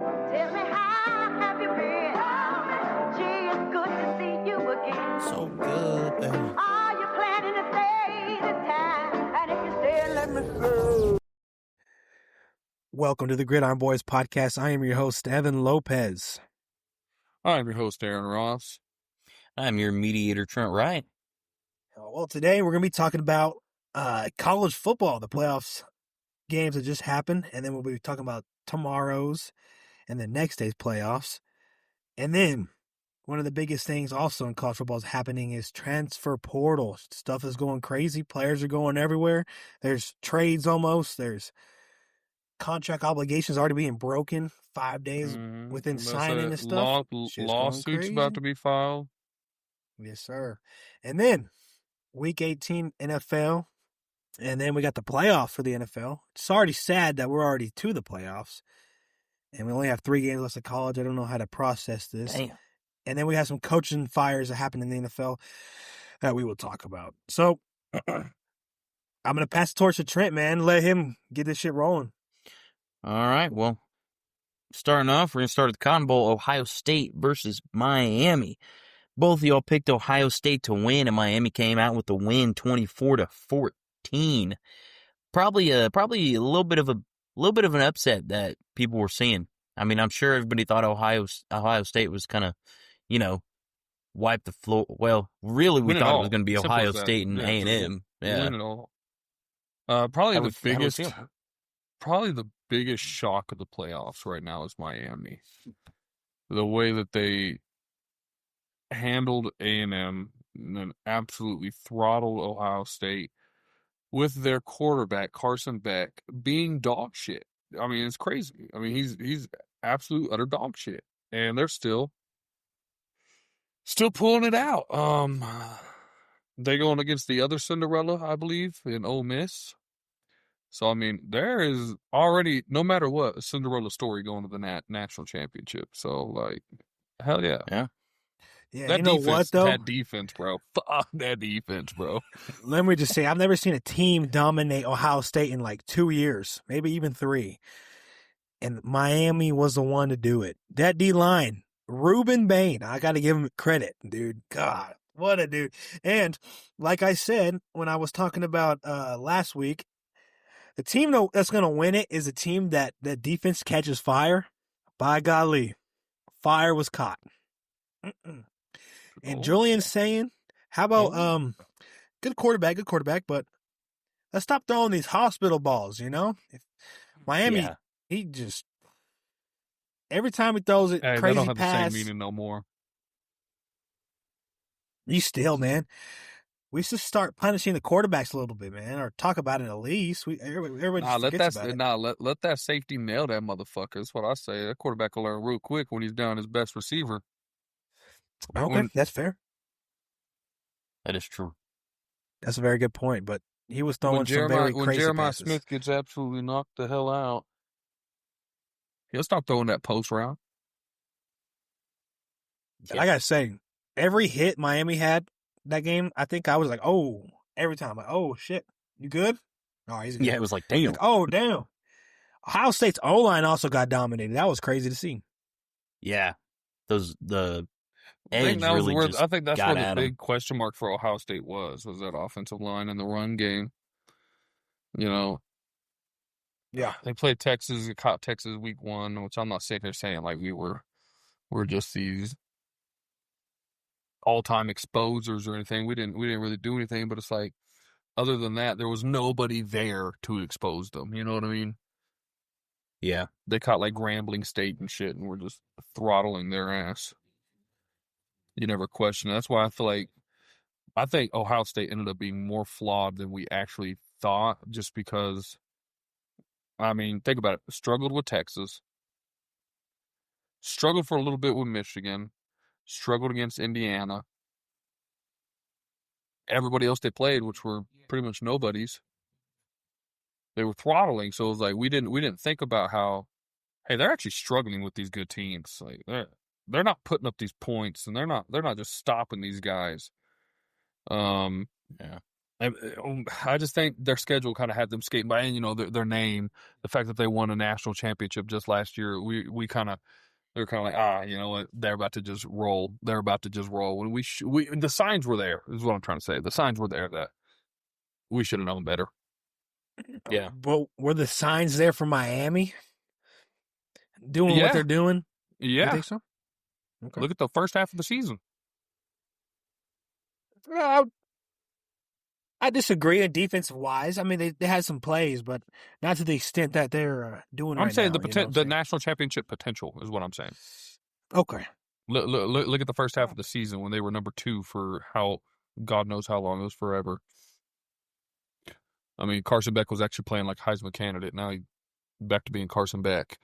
Tell me how have you been? Gee, it's good to see you again. So good, baby. Are you planning to stay this time? And if you stay, let me go. Welcome to the GridironBoyz Podcast. I am your host, Evan Lopez. I'm your host, Aaryn Ross. I'm your mediator, Trent Wright. Well, today we're going to be talking about college football, the playoffs games that just happened, and then we'll be talking about tomorrow's and the next day's playoffs. And then one of the biggest things also in college football is happening is transfer portal. Stuff is going crazy. Players are going everywhere. There's trades almost. There's contract obligations already being broken 5 days within signing and stuff. Lawsuits about to be filed. Yes, sir. And then Week 18 NFL, and then we got the playoffs for the NFL. It's already sad that we're already to the playoffs, and we only have 3 games left of college. I don't know how to process this. Damn. And then we have some coaching fires that happen in the NFL that we will talk about. So I'm going to pass the torch to Trent, man. Let him get this shit rolling. All right, well, starting off, we're going to start at the Cotton Bowl, Ohio State versus Miami. Both of y'all picked Ohio State to win, and Miami came out with the win 24-14. Probably a little bit of an upset that people were seeing. I mean, I'm sure everybody thought Ohio State was kind of, wipe the floor. Well, really, we thought it was going to be Ohio State and A&M. Yeah. Win it all. Probably the biggest shock of the playoffs right now is Miami. The way that they handled A&M and then absolutely throttled Ohio State with their quarterback, Carson Beck, being dog shit. I mean, it's crazy. I mean, he's absolute utter dog shit. And they're still pulling it out. They going against the other Cinderella, I believe, in Ole Miss. So, I mean, there is already, no matter what, a Cinderella story going to the national championship. So, like, hell yeah. Yeah. Yeah, That you know defense, what, though? That defense, bro. Fuck that defense, bro. Let me just say, I've never seen a team dominate Ohio State in like 2 years, maybe even 3. And Miami was the one to do it. That D-line, Ruben Bain, I got to give him credit, dude. God, what a dude. And like I said, when I was talking about last week, the team that's going to win it is a team that defense catches fire. By golly, fire was caught. And Julian's saying, how about good quarterback, but let's stop throwing these hospital balls, If Miami, he just every time he throws it, crazy they don't have pass. the same meaning no more. You still, man. We should start punishing the quarterbacks a little bit, man, or talk about it at least. Everybody forgets about it. Let that safety nail that motherfucker. That's what I say. That quarterback will learn real quick when he's down his best receiver. Okay, that's fair. That is true. That's a very good point, but he was throwing some very crazy When Jeremiah passes. Smith gets absolutely knocked the hell out, he'll stop throwing that post route. Yeah. I got to say, every hit Miami had that game, I think I was like, oh, every time. Like, oh, shit. You good? Oh, he's good. Yeah, it was like, damn. Like, oh, damn. Ohio State's O-line also got dominated. That was crazy to see. Yeah. The I think edge really just I think that's got what the at big question mark for Ohio State was that offensive line and the run game. Yeah. They played Texas, caught Texas week 1, which I'm not sitting here saying like we're just these all-time exposers or anything. We didn't really do anything, but it's like other than that, there was nobody there to expose them. You know what I mean? Yeah. They caught like Grambling State and shit, and we're just throttling their ass. You never question it. That's why I think Ohio State ended up being more flawed than we actually thought, just because, I mean, think about it. Struggled with Texas. Struggled for a little bit with Michigan. Struggled against Indiana. Everybody else they played, which were pretty much nobodies, they were throttling. So it was like we didn't think about how, hey, they're actually struggling with these good teams. Like they're not putting up these points, and they're not just stopping these guys. Yeah. I just think their schedule kind of had them skating by, and you know their name, the fact that they won a national championship just last year. They're kind of like, you know what, they're about to just roll. They're about to just roll. When the signs were there. Is what I'm trying to say. The signs were there that we should have known better. Yeah. But were the signs there for Miami doing what they're doing? Yeah. You think so? Okay. Look at the first half of the season. I disagree. Defensive wise, I mean they had some plays, but not to the extent that they're doing. I'm saying now, the national championship potential is what I'm saying. Okay. Look at the first half of the season when they were number 2 for God knows how long. It was forever. I mean, Carson Beck was actually playing like Heisman candidate. Now he's back to being Carson Beck.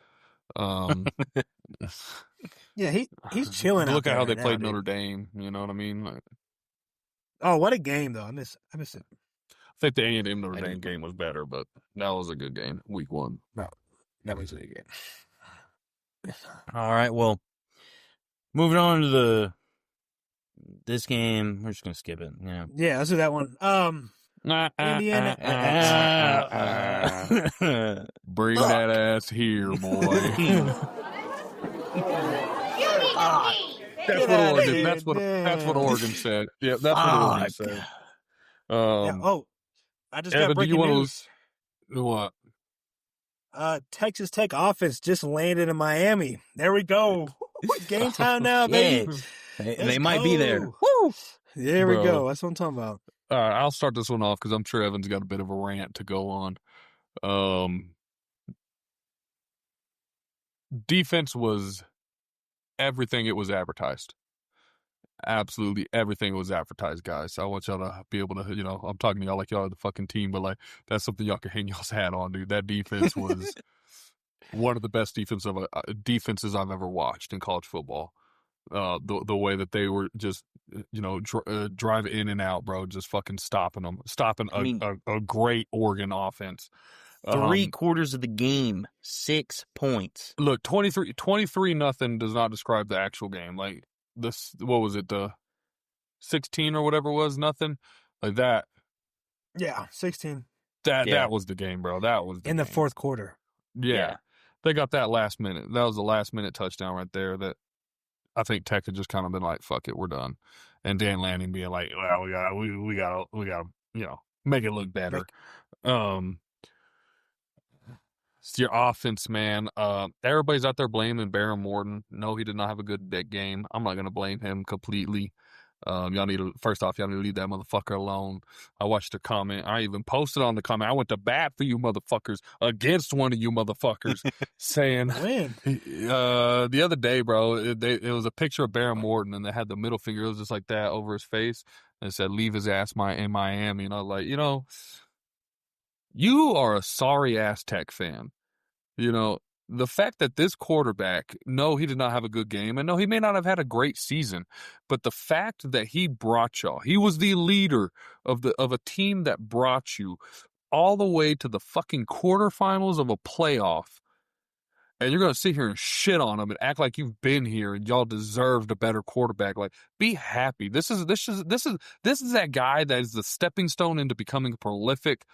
Yeah, he's chilling. Look at how they now, played dude. Notre Dame. You know what I mean? Like, oh, what a game though! I miss it. I think the A&M Notre Dame game was better, but that was a good game. Week 1. No, that was a good game. All right, well, moving on to this game, we're just gonna skip it. You know. Yeah, let's do that one. Indiana. Bring that ass here, boy. That's what Oregon said. Yeah, that's what Oregon said. I just Evan, got breaking news. What? Texas Tech offense just landed in Miami. There we go. Game time now, baby. Yeah. They might be there. Woo! There we Bro. go. That's what I'm talking about. All right, I'll start this one off because I'm sure Evan's got a bit of a rant to go on. Defense was everything it was advertised. Absolutely everything was advertised, guys. I want y'all to be able to, you know, I'm talking to y'all like y'all are the fucking team, but like that's something y'all can hang y'all's hat on, dude. That defense was one of the best defenses I've ever watched in college football. The way that they were just, you know, drive in and out, bro, just fucking stopping a great Oregon offense. 3 quarters of the game, 6 points. Look, 23-0 does not describe the actual game. Like this, what was it, the 16 or whatever it was, nothing like that. Yeah, 16. That was the game, bro. That was in the fourth quarter. Yeah, they got that last minute. That was the last minute touchdown right there. That I think Tech had just kind of been like, "Fuck it, we're done," and Dan Lanning being like, "Well, we got to, you know, make it look better." It's your offense, man. Everybody's out there blaming Baron Morton. No, he did not have a good game. I'm not going to blame him completely. Y'all need to leave that motherfucker alone. I watched the comment. I even posted on the comment. I went to bat for you motherfuckers against one of you motherfuckers saying, the other day, bro, it was a picture of Baron Morton and they had the middle finger. It was just like that over his face and it said, leave his ass in Miami. And I was like, you know, you are a sorry ass Tech fan. You know, the fact that this quarterback, no, he did not have a good game, and no, he may not have had a great season, but the fact that he brought y'all, he was the leader of a team that brought you all the way to the fucking quarterfinals of a playoff, and you're gonna sit here and shit on him and act like you've been here and y'all deserved a better quarterback. Like, be happy. This is that guy that is the stepping stone into becoming a prolific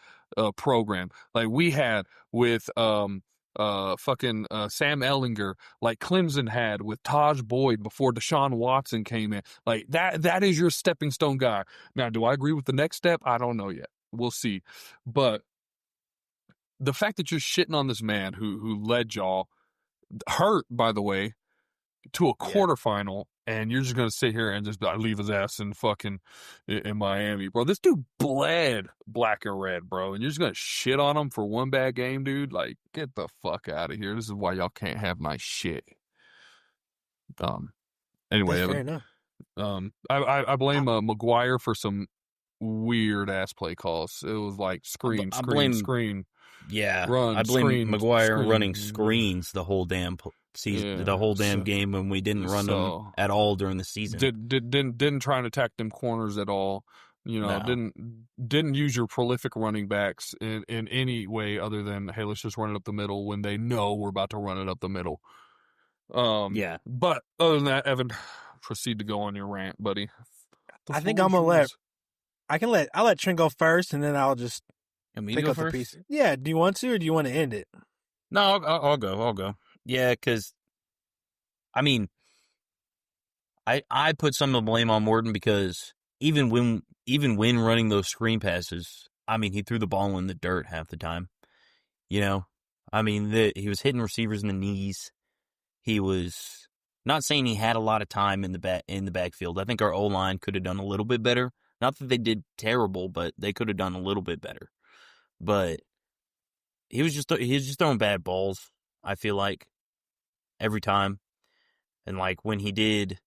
program, like we had with Sam Ellinger, like Clemson had with Taj Boyd before Deshaun Watson came in. Like that is your stepping stone guy. Now, do I agree with the next step? I don't know yet. We'll see. But the fact that you're shitting on this man who led y'all, hurt, by the way, to a quarterfinal, and you're just going to sit here and just leave his ass in Miami, bro. This dude bled black and red, bro, and you're just going to shit on him for one bad game, dude? Like, get the fuck out of here. This is why y'all can't have nice shit. Anyway, fair enough. I blame McGuire for some weird ass play calls. It was like screen. Yeah, run, I blame screen, McGuire running screens the whole damn season, the whole damn game when we didn't run them at all during the season. Didn't try and attack them corners at all. You know, didn't use your prolific running backs in any way other than, hey, let's just run it up the middle when they know we're about to run it up the middle. But other than that, Evan, proceed to go on your rant, buddy. I think I'm gonna let I'll let Trent go first, and then I'll just You want me to pick go up the first? pieces. Yeah, do you want to, or do you want to end it? No, I'll go. Yeah, because, I mean, I put some of the blame on Morton because even when running those screen passes, I mean, he threw the ball in the dirt half the time. You know, I mean, he was hitting receivers in the knees. He was not saying he had a lot of time in the backfield. I think our O-line could have done a little bit better. Not that they did terrible, but they could have done a little bit better. But he was just throwing bad balls, I feel like, every time. And like when he did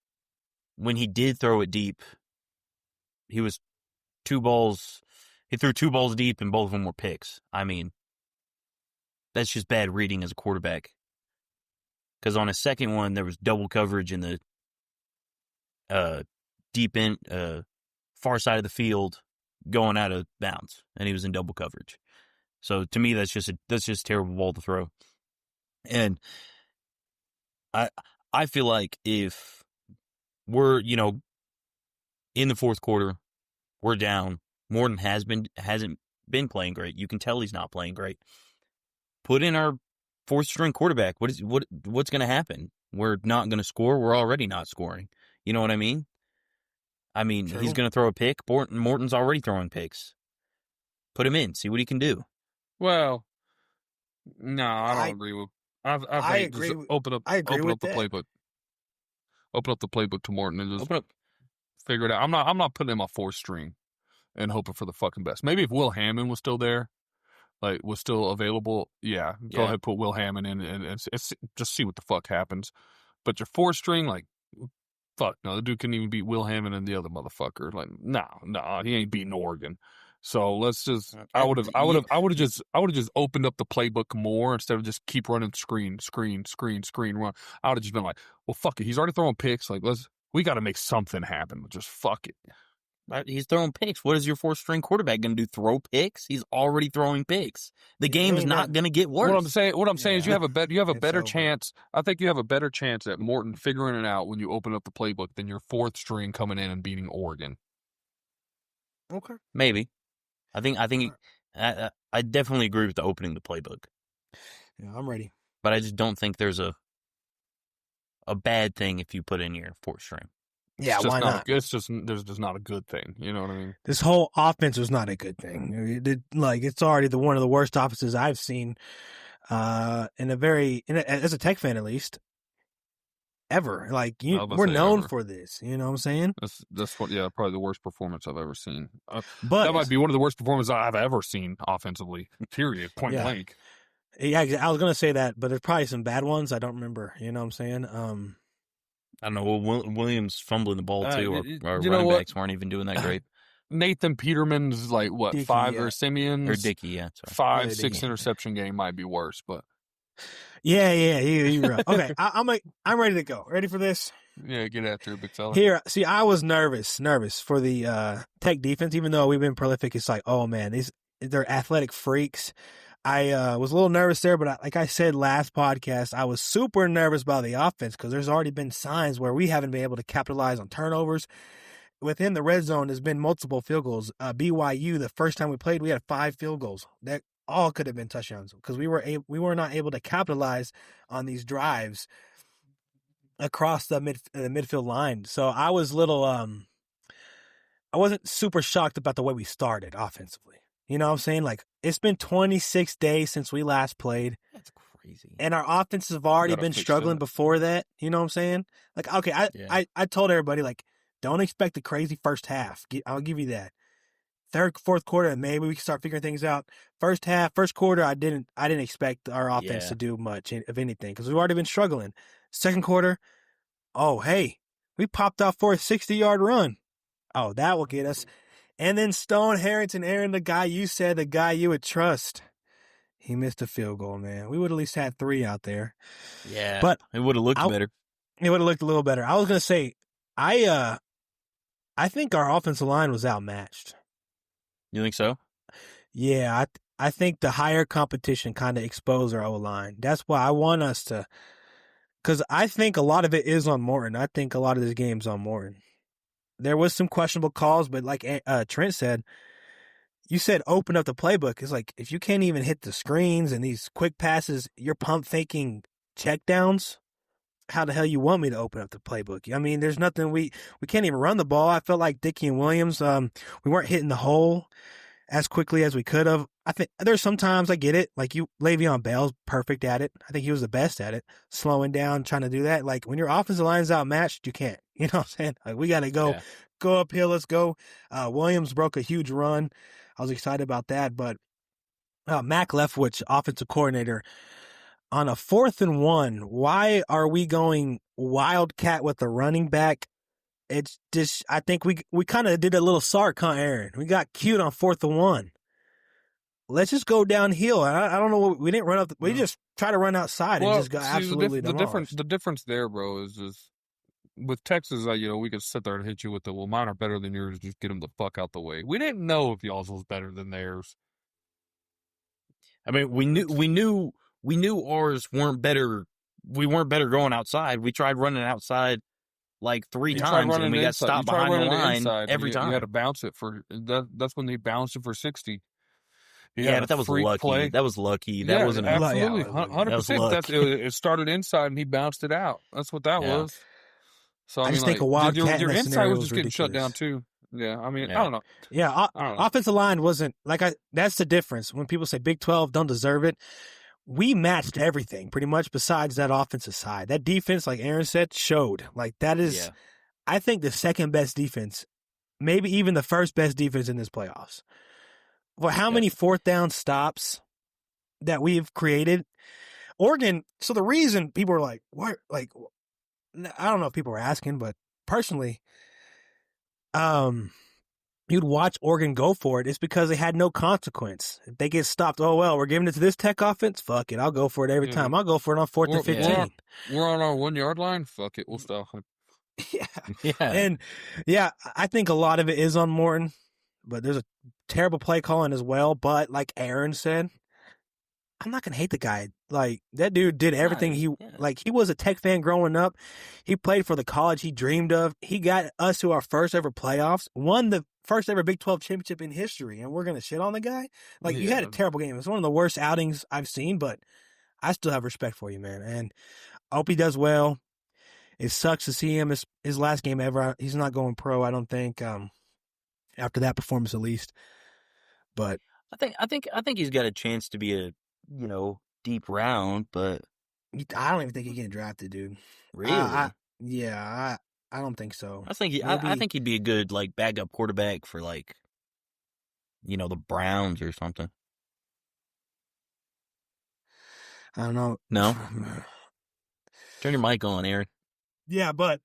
throw it deep, he threw 2 balls deep and both of them were picks. I mean, that's just bad reading as a quarterback. Because on a second one, there was double coverage in the deep end, far side of the field, going out of bounds, and he was in double coverage. So to me, that's just a terrible ball to throw. And I feel like if we're in the fourth quarter, we're down. Morton hasn't been playing great. You can tell he's not playing great. Put in our fourth string quarterback. What's going to happen? We're not going to score. We're already not scoring. You know what I mean? True. He's going to throw a pick. Morton's already throwing picks. Put him in. See what he can do. Well, no, I don't agree with. I agree. Just open up the playbook. Open up the playbook to Morton and just figure it out. I'm not putting in my fourth string and hoping for the fucking best. Maybe if Will Hammond was still there, like was still available, go ahead, put Will Hammond in and just see what the fuck happens. But your fourth string, like, fuck no, the dude couldn't even beat Will Hammond and the other motherfucker. Like, no, he ain't beating Oregon. So let's just. I would have just opened up the playbook more instead of just keep running screen run. I would have just been like, well, fuck it. He's already throwing picks. Like, we got to make something happen. Just fuck it. He's throwing picks. What is your fourth string quarterback going to do? Throw picks? He's already throwing picks. The game is not going to get worse. What I'm saying is you have a better chance. I think you have a better chance at Morton figuring it out when you open up the playbook than your fourth string coming in and beating Oregon. Okay. Maybe. I definitely agree with the opening the playbook. Yeah, I'm ready. But I just don't think there's a bad thing if you put in your fourth string. Yeah, why not? There's just not a good thing. You know what I mean? This whole offense was not a good thing. It's already one of the worst offenses I've seen as a Tech fan at least, ever. Like we're known for this. You know what I'm saying? That's probably the worst performance I've ever seen. But that might be one of the worst performances I've ever seen offensively. Period. Point blank. Yeah, I was gonna say that, but there's probably some bad ones. I don't remember. You know what I'm saying? I don't know. Well, Williams fumbling the ball too. Our running backs weren't even doing that great. Nathan Peterman's like what Dickey, 5 or Simeon's or Dickey, yeah. Sorry. 5-6 interception game might be worse, but yeah, you're right. Okay, I'm ready to go. Ready for this? Yeah, get after it, big fella. Here, see, I was nervous for the Tech defense, even though we've been prolific. It's like, oh man, they're athletic freaks. I was a little nervous there, but like I said last podcast, I was super nervous about the offense because there's already been signs where we haven't been able to capitalize on turnovers. Within the red zone, there's been multiple field goals. BYU, the first time we played, we had 5 field goals. That all could have been touchdowns because we were not able to capitalize on these drives across the midfield line. So I was I wasn't super shocked about the way we started offensively. You know what I'm saying? Like, it's been 26 days since we last played. That's crazy. And our offenses have already been struggling before that. You know what I'm saying? Like, okay, I told everybody, like, don't expect a crazy first half. I'll give you that. Third, fourth quarter, maybe we can start figuring things out. First quarter, I didn't expect our offense to do much of anything because we've already been struggling. Second quarter, oh, hey, we popped off for a 60-yard run. Oh, that will get us. And then Stone Harrington, Aaron, the guy you would trust, he missed a field goal, man. We would at least had 3 out there. Yeah, but it would have looked better. It would have looked a little better. I was going to say, I think our offensive line was outmatched. You think so? Yeah, I think the higher competition kind of exposed our O-line. That's why I want us to, because I think a lot of it is on Morton. I think a lot of this game's on Morton. there was some questionable calls, but like Trent said, you said open up the playbook. It's like if you can't even hit the screens and these quick passes, you're pump faking checkdowns. How the hell you want me to open up the playbook? I mean, there's nothing we can't even run the ball. I felt like Dickey and Williams, we weren't hitting the hole as quickly as we could have. I think there's sometimes I get it. Like Le'Veon Bell's perfect at it. I think he was the best at it, slowing down, trying to do that. Like when your offensive line's outmatched, you can't. You know what I'm saying? Like we got to go uphill. Let's go. Williams broke a huge run. I was excited about that. But Mac Leftwich, offensive coordinator, on a 4th and 1, why are we going wildcat with the running back? It's just, I think we kind of did a little Sark, huh, Aaron? We got cute on 4th and 1. Let's just go downhill. I don't know. We didn't run up. We just try to run outside and just got absolutely demolished. The difference there, bro, is with Texas, we could sit there and hit you with well, mine are better than yours. Just get them the fuck out the way. We didn't know if y'all's was better than theirs. I mean, we knew ours weren't better. We weren't better going outside. We tried running outside like 3 times, and we got stopped behind the line every time. You had to bounce it that's when they bounced it for 60. But that was lucky. Play. That was lucky. That wasn't absolutely 100%. It started inside and he bounced it out. That's what that was. So I just think a wildcat your inside was just getting ridiculous. shut down too. Yeah, I mean, I don't know. Yeah, I don't know. Offensive line wasn't that's the difference. When people say Big 12 don't deserve it, we matched everything pretty much besides that offensive side. That defense, like Aaron said, showed. Like that is, I think, the second best defense, maybe even the first best defense in this playoffs. For how many 4th down stops that we've created, Oregon. So the reason people are like, what? Like, I don't know if people were asking, but personally, you'd watch Oregon go for it. It's because they had no consequence. If they get stopped, oh, well, we're giving it to this Tech offense? Fuck it. I'll go for it every time. I'll go for it on 4th and 15. We're on our 1-yard line? Fuck it. We'll stop. And, I think a lot of it is on Morton, but there's a terrible play calling as well. But like Aaron said, I'm not going to hate the guy. Like, that dude did everything. He was a Tech fan growing up. He played for the college he dreamed of. He got us to our first ever playoffs, won the first ever Big 12 championship in history, and we're going to shit on the guy? Like, you had a terrible game. It's one of the worst outings I've seen, but I still have respect for you, man. And I hope he does well. It sucks to see him. It's his last game ever. He's not going pro, I don't think, after that performance at least. But I think he's got a chance to be a, deep round, but I don't even think he'd get drafted, dude. Really? I don't think so. I think he'd be a good backup quarterback for the Browns or something. I don't know. No. Turn your mic on, Aaron. Yeah, but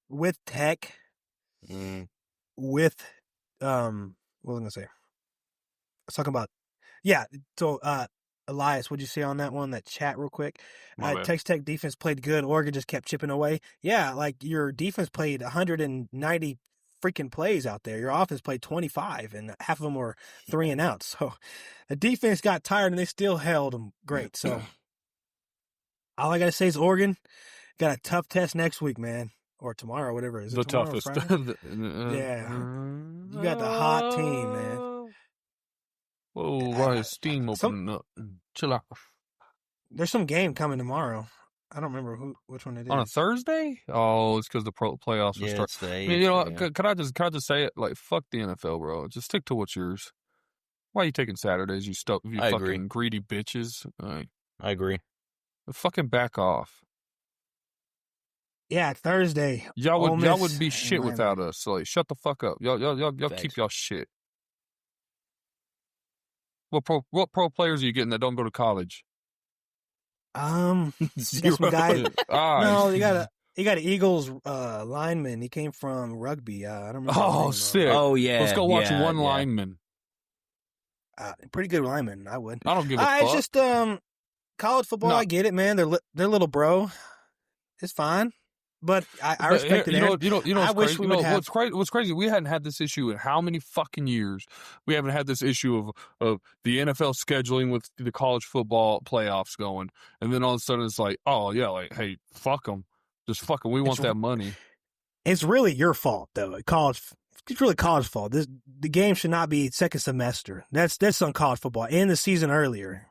with Tech, with what was I gonna say? I was talking about So Elias, what'd you say on that one? That chat real quick. Texas Tech defense played good. Oregon just kept chipping away. Yeah, your defense played 190 freaking plays out there. Your offense played 25, and half of them were 3 and outs. So the defense got tired, and they still held them great. So all I gotta say is Oregon got a tough test next week, man, or tomorrow, whatever. Is it the tomorrow, toughest? Yeah, you got the hot team, man. Whoa, why is steam opening up? Chill out. There's some game coming tomorrow. I don't remember which one it is. On a Thursday? Oh, it's because the playoffs are starting. Can I just say it? Fuck the NFL, bro. Just stick to what's yours. Why are you taking Saturdays? You fucking agree. Greedy bitches. I agree. Fucking back off. Yeah, Thursday. Y'all would be shit without us. So shut the fuck up. Y'all keep y'all shit. What pro players are you getting that don't go to college? Some guy. No, you got an Eagles lineman. He came from rugby. I don't remember. Oh, sick. Oh, yeah. Let's go watch one lineman. Pretty good lineman. I would. I don't give a fuck. It's just college football. No. I get it, man. They're little bro. It's fine. But I respect it. What's crazy? We hadn't had this issue in how many fucking years? We haven't had this issue of the NFL scheduling with the college football playoffs going, and then all of a sudden it's hey, fuck them, just fuck them. We want that money. It's really your fault, though. It's really college fault. The game should not be second semester. That's on college football. In the season earlier.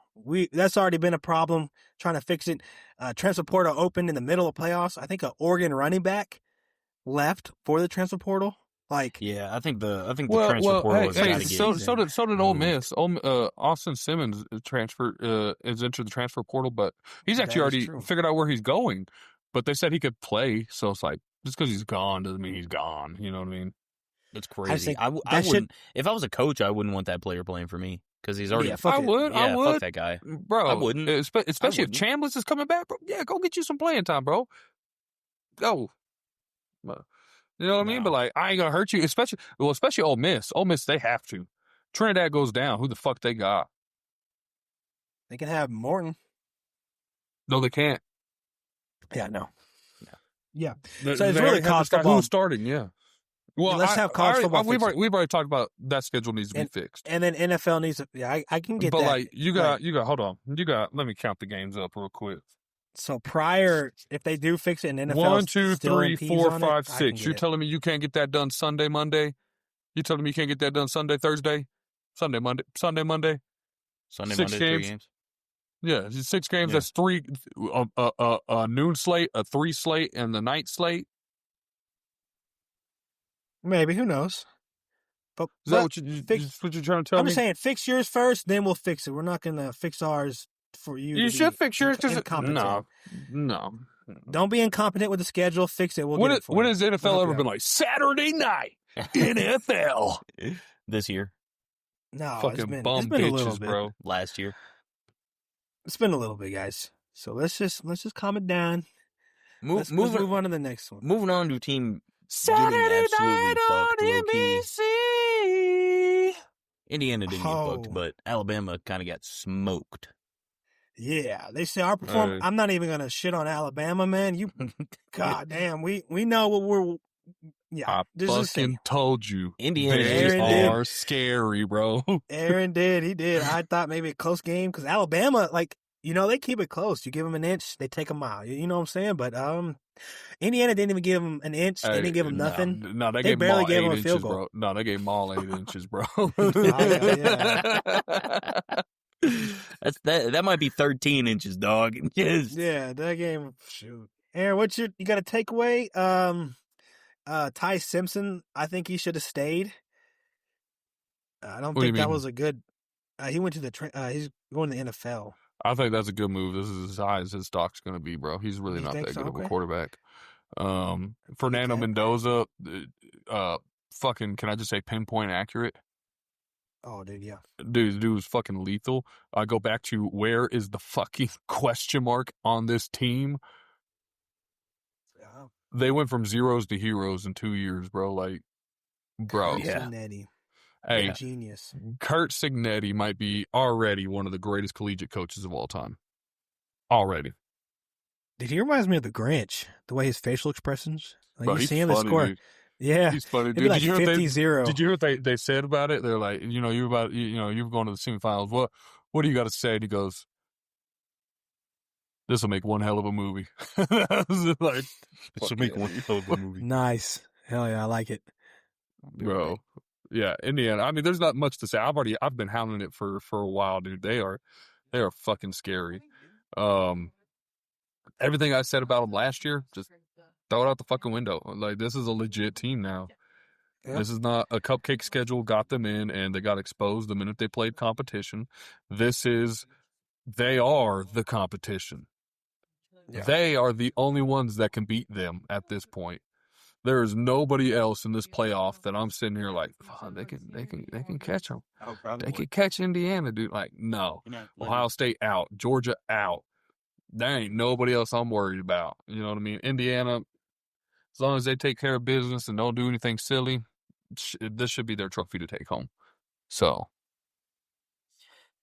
That's already been a problem. Trying to fix it. Transfer portal opened in the middle of playoffs. I think an Oregon running back left for the transfer portal. Yeah, I think the transfer portal is hey, so did Ole Miss. Austin Simmons is entered the transfer portal, but he's actually already figured out where he's going. But they said he could play, so it's like just because he's gone doesn't mean he's gone. You know what I mean? That's crazy. I wouldn't. If I was a coach, I wouldn't want that player playing for me because he's already. Yeah, I would. Fuck that guy, bro. I wouldn't. Especially if Chambliss is coming back, bro. Yeah, go get you some playing time, bro. Go. You know what I mean? But like, I ain't gonna hurt you. Especially Ole Miss. Ole Miss, they have to. Trinidad goes down. Who the fuck they got? They can have Morton. No, they can't. Yeah, no. Yeah. So it's really college football. Who's starting? Yeah. Well, let's have college football. We've already talked about that schedule needs to be fixed. And then NFL needs to. Yeah, I can get but that. But like, you got. Hold on. Let me count the games up real quick. So prior, if they do fix it in NFL, 1, 2, 3, 4, 5, 6. You're telling me you can't get that done Sunday, Monday? You telling me you can't get that done Sunday, Thursday, Sunday, Monday, Monday, 3 games. Yeah, 6 games. Yeah. That's 3, a noon slate, a 3 slate, and the night slate. Maybe, who knows? But is that what you're trying to tell me? I'm just saying, fix yours first, then we'll fix it. We're not going to fix ours for you. You should fix yours because no. Don't be incompetent with the schedule. Fix it. When has NFL ever been like Saturday night NFL this year? No, fucking bum bitches, bro. Last year, it's been a little bit, guys. So let's just calm it down. Let's move on to the next one. Moving on to team Saturday night on NBC. Indiana didn't get booked, but Alabama kind of got smoked. Yeah, they say our performance. I'm not even gonna shit on Alabama, man. You, goddamn, we know what we're. Yeah, I fucking told you. Indiana they are scary, bro. Aaryn did. He did. I thought maybe a close game because Alabama, they keep it close. You give them an inch, they take a mile. You know what I'm saying? But Indiana didn't even give them an inch. They didn't give them nothing. No, they barely gave them a field goal. Bro. No, they gave them all 8 inches, bro. Yeah. That might be 13 inches, dog. Yes. Yeah, that game. Shoot, Aaryn, what's you got a takeaway? Ty Simpson, I think he should have stayed. I don't think that was a good. He went to he's going to the NFL. I think that's a good move. This is as high as his stock's going to be, bro. He's really not that good of a quarterback. Fernando Mendoza, fucking, can I just say pinpoint accurate? Oh, dude, yeah. Dude was fucking lethal. I go back to where is the fucking question mark on this team? Yeah. They went from zeros to heroes in 2 years, bro. Like, bro. Yeah. Hey, genius. Kurt Signetti might be already one of the greatest collegiate coaches of all time. Already. Dude, he reminds me of the Grinch. The way his facial expressions. Like, bro, you see him the score. Dude. Yeah. He's funny, dude. Like 50-0. Did you hear what they said about it? They're like, you're going to the semifinals. What do you got to say? And he goes, this will make one hell of a movie. This will make one hell of a movie. Nice. Hell yeah, I like it. Bro. Yeah, Indiana. I mean, there's not much to say. I've been hounding it for a while, dude. They are fucking scary. Everything I said about them last year, just throw it out the fucking window. Like, this is a legit team now. Yep. This is not a cupcake schedule got them in and they got exposed the minute they played competition. They are the competition. Yeah. They are the only ones that can beat them at this point. There is nobody else in this playoff that I'm sitting here like, oh, they can catch them. They can catch Indiana, dude. Like, no. Ohio State out. Georgia out. There ain't nobody else I'm worried about. You know what I mean? Indiana, as long as they take care of business and don't do anything silly, this should be their trophy to take home. So.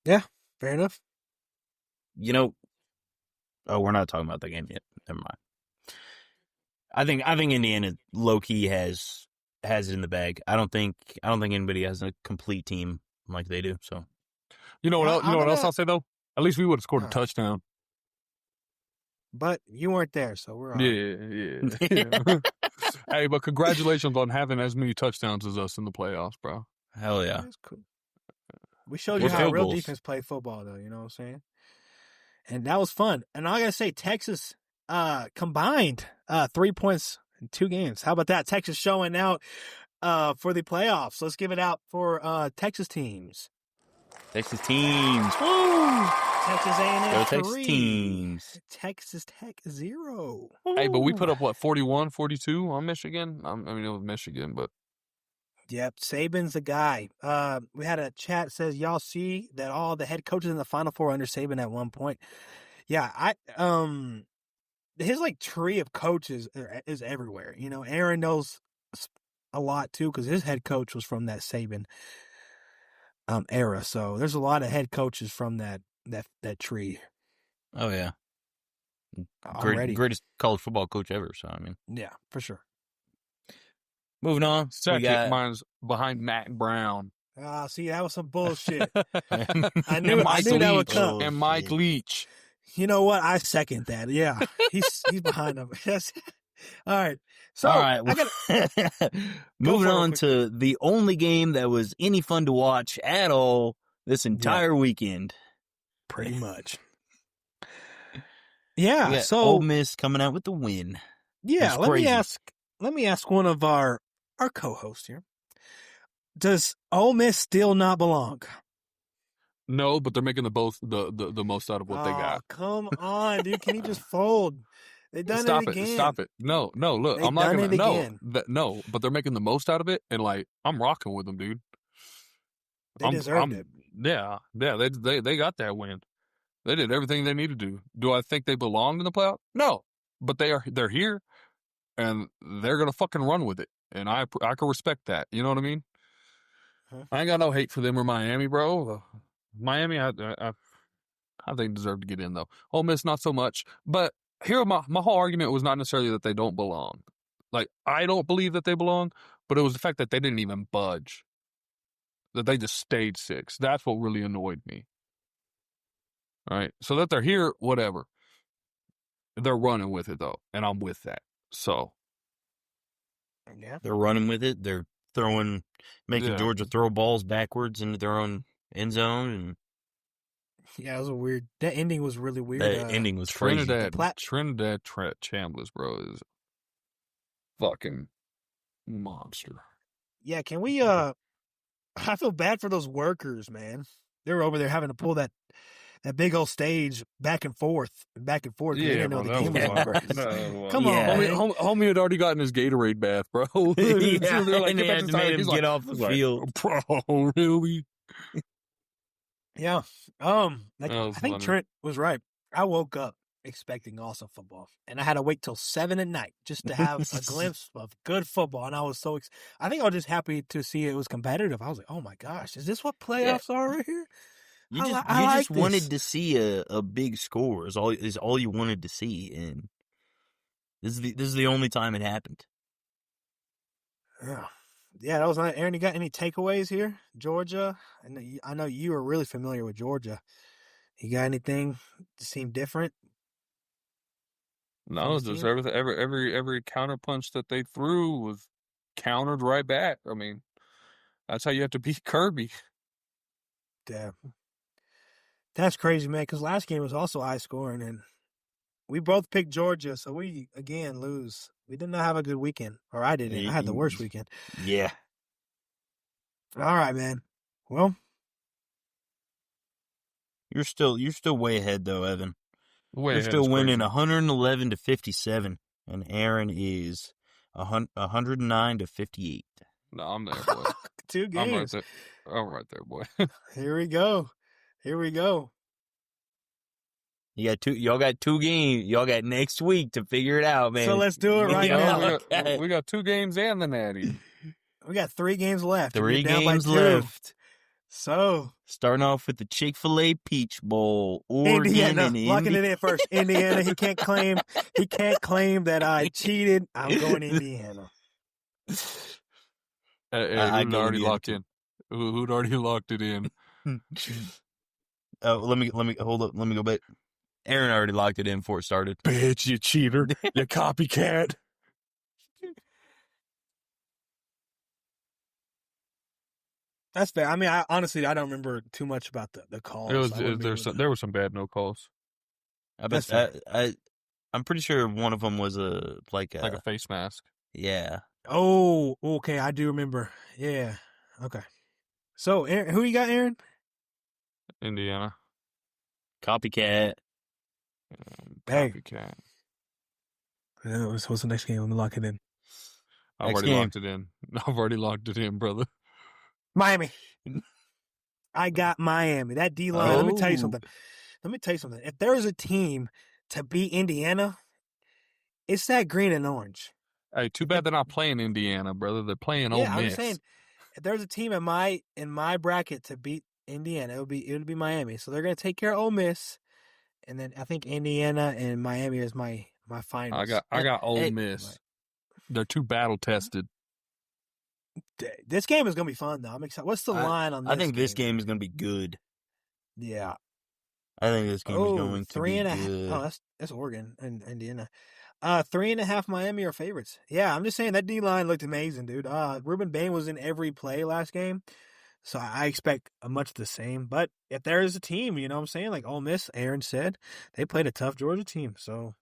Yeah, fair enough. We're not talking about the game yet. Never mind. I think Indiana low key has it in the bag. I don't think anybody has a complete team like they do. So, what else I'll say though? At least we would have scored a touchdown. But you weren't there, so we're all right. Yeah. Hey, but congratulations on having as many touchdowns as us in the playoffs, bro. Hell yeah. That's cool. We showed you With how field real goals. defense play football, though. You know what I'm saying? And that was fun. And I gotta say, Texas combined 3 points in 2 games. How about that? Texas showing out for the playoffs. Let's give it out for Texas teams. Texas teams. Woo! Texas A&M Go Texas 3. teams. Texas Tech 0. Hey, but we put up, 41, 42 on Michigan? I mean, it was Michigan, but. Yep, Saban's the guy. We had a chat that says, y'all see that all the head coaches in the Final Four under Saban at one point. Yeah, his tree of coaches is everywhere. You know, Aaron knows a lot too because his head coach was from that Saban era. So there's a lot of head coaches from that tree. Oh, yeah. Already. Greatest college football coach ever. So, I mean. Yeah, for sure. Moving on. Second, mine's behind Matt Brown. See, that was some bullshit. I knew that would come. And Mike Leach. You know what? I second that. Yeah, he's behind them. Yes. All right. So, all right. Moving on to the only game that was any fun to watch at all this entire weekend. Pretty much. Yeah. So Ole Miss coming out with the win. Yeah. Let me ask one of our co-hosts here. Does Ole Miss still not belong? No, but they're making the most out of what they got. Come on, dude. Can you just fold? They done it again. Stop it. No, look. I'm not going to. No, but they're making the most out of it, and I'm rocking with them, dude. They deserved it. Yeah, they got that win. They did everything they needed to do. Do I think they belonged in the playoff? No, but they're here, and they're gonna fucking run with it, and I can respect that. You know what I mean? Huh? I ain't got no hate for them or Miami, bro. Miami, I think deserve to get in though. Ole Miss, not so much. But here, my whole argument was not necessarily that they don't belong. I don't believe that they belong, but it was the fact that they didn't even budge. That they just stayed 6. That's what really annoyed me. All right, so that they're here, whatever. They're running with it though, and I'm with that. So, yeah, they're running with it. They're making Georgia throw balls backwards into their own end zone, and yeah, it was a weird. That ending was really weird. That ending was crazy. Trinidad Chambliss, bro, is fucking monster. Yeah, can we? I feel bad for those workers, man. They were over there having to pull that big old stage back and forth. Yeah, they didn't know the game was over. Come on, homie had already gotten his Gatorade bath, bro. Yeah, they're like, and they had to make him get off the field. Bro, really? Yeah. I think funny. Trent was right. I woke up expecting awesome football, and I had to wait till 7 at night just to have a glimpse of good football. And I was I think I was just happy to see it was competitive. I was like, oh my gosh, is this what playoffs are right here? You just wanted to see a big score. Is all you wanted to see, and this is the only time it happened. Yeah, that was nice. Aaron, you got any takeaways here? Georgia, and I know you are really familiar with Georgia. You got anything to seem different? No, just every counterpunch that they threw was countered right back. I mean, that's how you have to beat Kirby. Damn. That's crazy, man, because last game was also high scoring, and we both picked Georgia, so we, again, lose. We did not have a good weekend, or I didn't. I had the worst weekend. Yeah. All right, man. Well, you're still way ahead, though, Evan. You're still winning 111-57, and Aaron is 109-58. No, I'm there, boy. 2 games. I'm right there, boy. Here we go. Y'all got 2 games. Y'all got next week to figure it out, man. So let's do it right now. We got 2 games and the Natty. We got 3 games left. 3 games left. So starting off with the Chick-fil-A Peach Bowl, Oregon Indiana, and locking it in first. Indiana, he can't claim that I cheated. I'm going Indiana. Who'd already locked in? Who'd already locked it in? Let me hold up. Let me go back. Aaryn already locked it in before it started. Bitch, you cheater. You copycat. That's fair. I mean, honestly, I don't remember too much about the calls. There were some bad no calls. I bet I'm pretty sure one of them was like a face mask. Yeah. Oh, okay. I do remember. Yeah. Okay. So, Aaryn, who you got, Aaryn? Indiana. Copycat. Copycat. What's the next game? Let me lock it in. I've already locked it in. I've already locked it in, brother. Miami. I got Miami. That D-line, Let me tell you something. If there was a team to beat Indiana, it's that green and orange. Hey, too bad they're not playing Indiana, brother. They're playing Ole Miss. I'm just saying, if there's a team in my bracket to beat Indiana, it would be Miami. So they're going to take care of Ole Miss, and then I think Indiana and Miami is my finals. I got Ole Miss. They're too battle tested. This game is going to be fun, though. I'm excited. What's the line on this? I think this game is going to be good. Yeah. I think this game is going to be 3.5. good. Oh, that's Oregon and Indiana. 3.5 Miami are favorites. Yeah, I'm just saying that D-line looked amazing, dude. Ruben Bain was in every play last game, so I expect much the same. But if there is a team, you know what I'm saying, like Ole Miss, Aaryn said, they played a tough Georgia team, so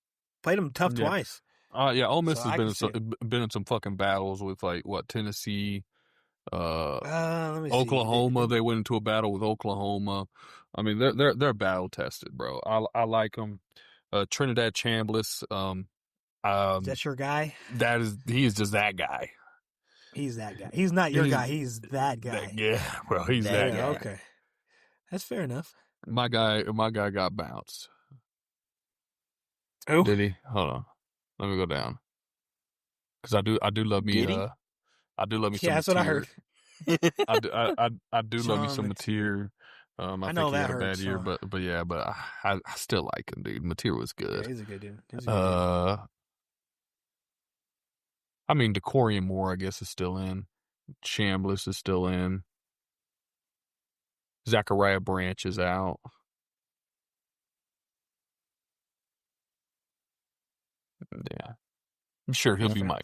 played them tough twice. Ole Miss has been in some fucking battles with Tennessee, Oklahoma. They went into a battle with Oklahoma. I mean, they're battle tested, bro. I like them. Trinidad Chambliss. Is that your guy? He is just that guy. He's that guy. He's not your guy. He's that guy. Yeah, bro. He's that guy. Okay, that's fair enough. My guy got bounced. Oh, did he? Hold on. Let me go down. Because I do love me. I do love me. Yeah, some that's Mateer. what I heard. I do love me some Mateer. I think he had a bad year, but I still like him, dude. Mateer was good. Yeah, he's a good dude. I mean, DeCorian Moore, I guess, is still in. Chambliss is still in. Zachariah Branch is out. Yeah, I'm sure he'll be my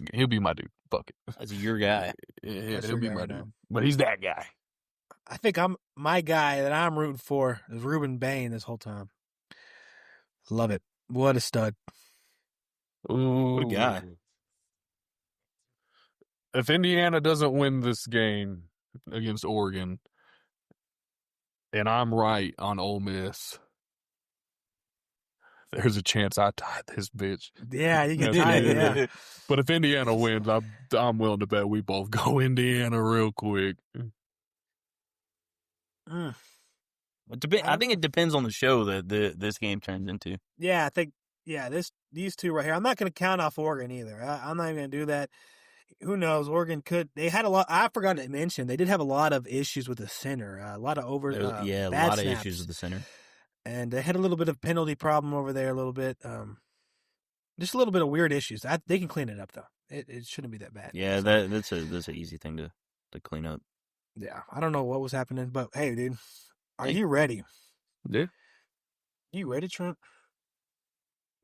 dude. Fuck it. That's your guy. Yeah, he'll be my dude. But he's that guy. I think my guy that I'm rooting for is Ruben Bain this whole time. Love it. What a stud. Ooh. What a guy. If Indiana doesn't win this game against Oregon, and I'm right on Ole Miss, there's a chance I tie this bitch. Yeah, you can tie it, yeah. But if Indiana wins, I'm willing to bet we both go Indiana real quick. Mm. I think it depends on the show that this game turns into. Yeah, I think these two right here. I'm not going to count off Oregon either. I'm not even going to do that. Who knows? Oregon could. They had a lot. I forgot to mention they did have a lot of issues with the center. A lot of a lot snaps. of issues with the center, and they had a little bit of penalty problem over there. A little bit, just a little bit of weird issues. They can clean it up though. It shouldn't be that bad. Yeah, so, that's an easy thing to clean up. Yeah, I don't know what was happening, but hey, dude, are you ready? Yeah. You ready, Trent?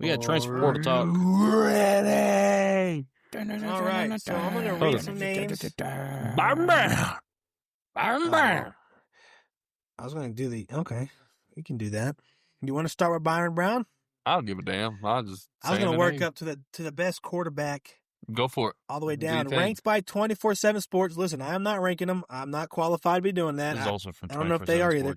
We got Trent support to talk. Ready. All right, so I'm going to read some names. Bam, bam. Bam, bam. I was going to do okay, we can do that. You want to start with Byron Brown? I don't give a damn. I was going to work up to the best quarterback. Go for it. All the way down. Ranked by 24/7 Sports. Listen, I am not ranking them. I'm not qualified to be doing that. This is also from 24/7 I don't know if they are either.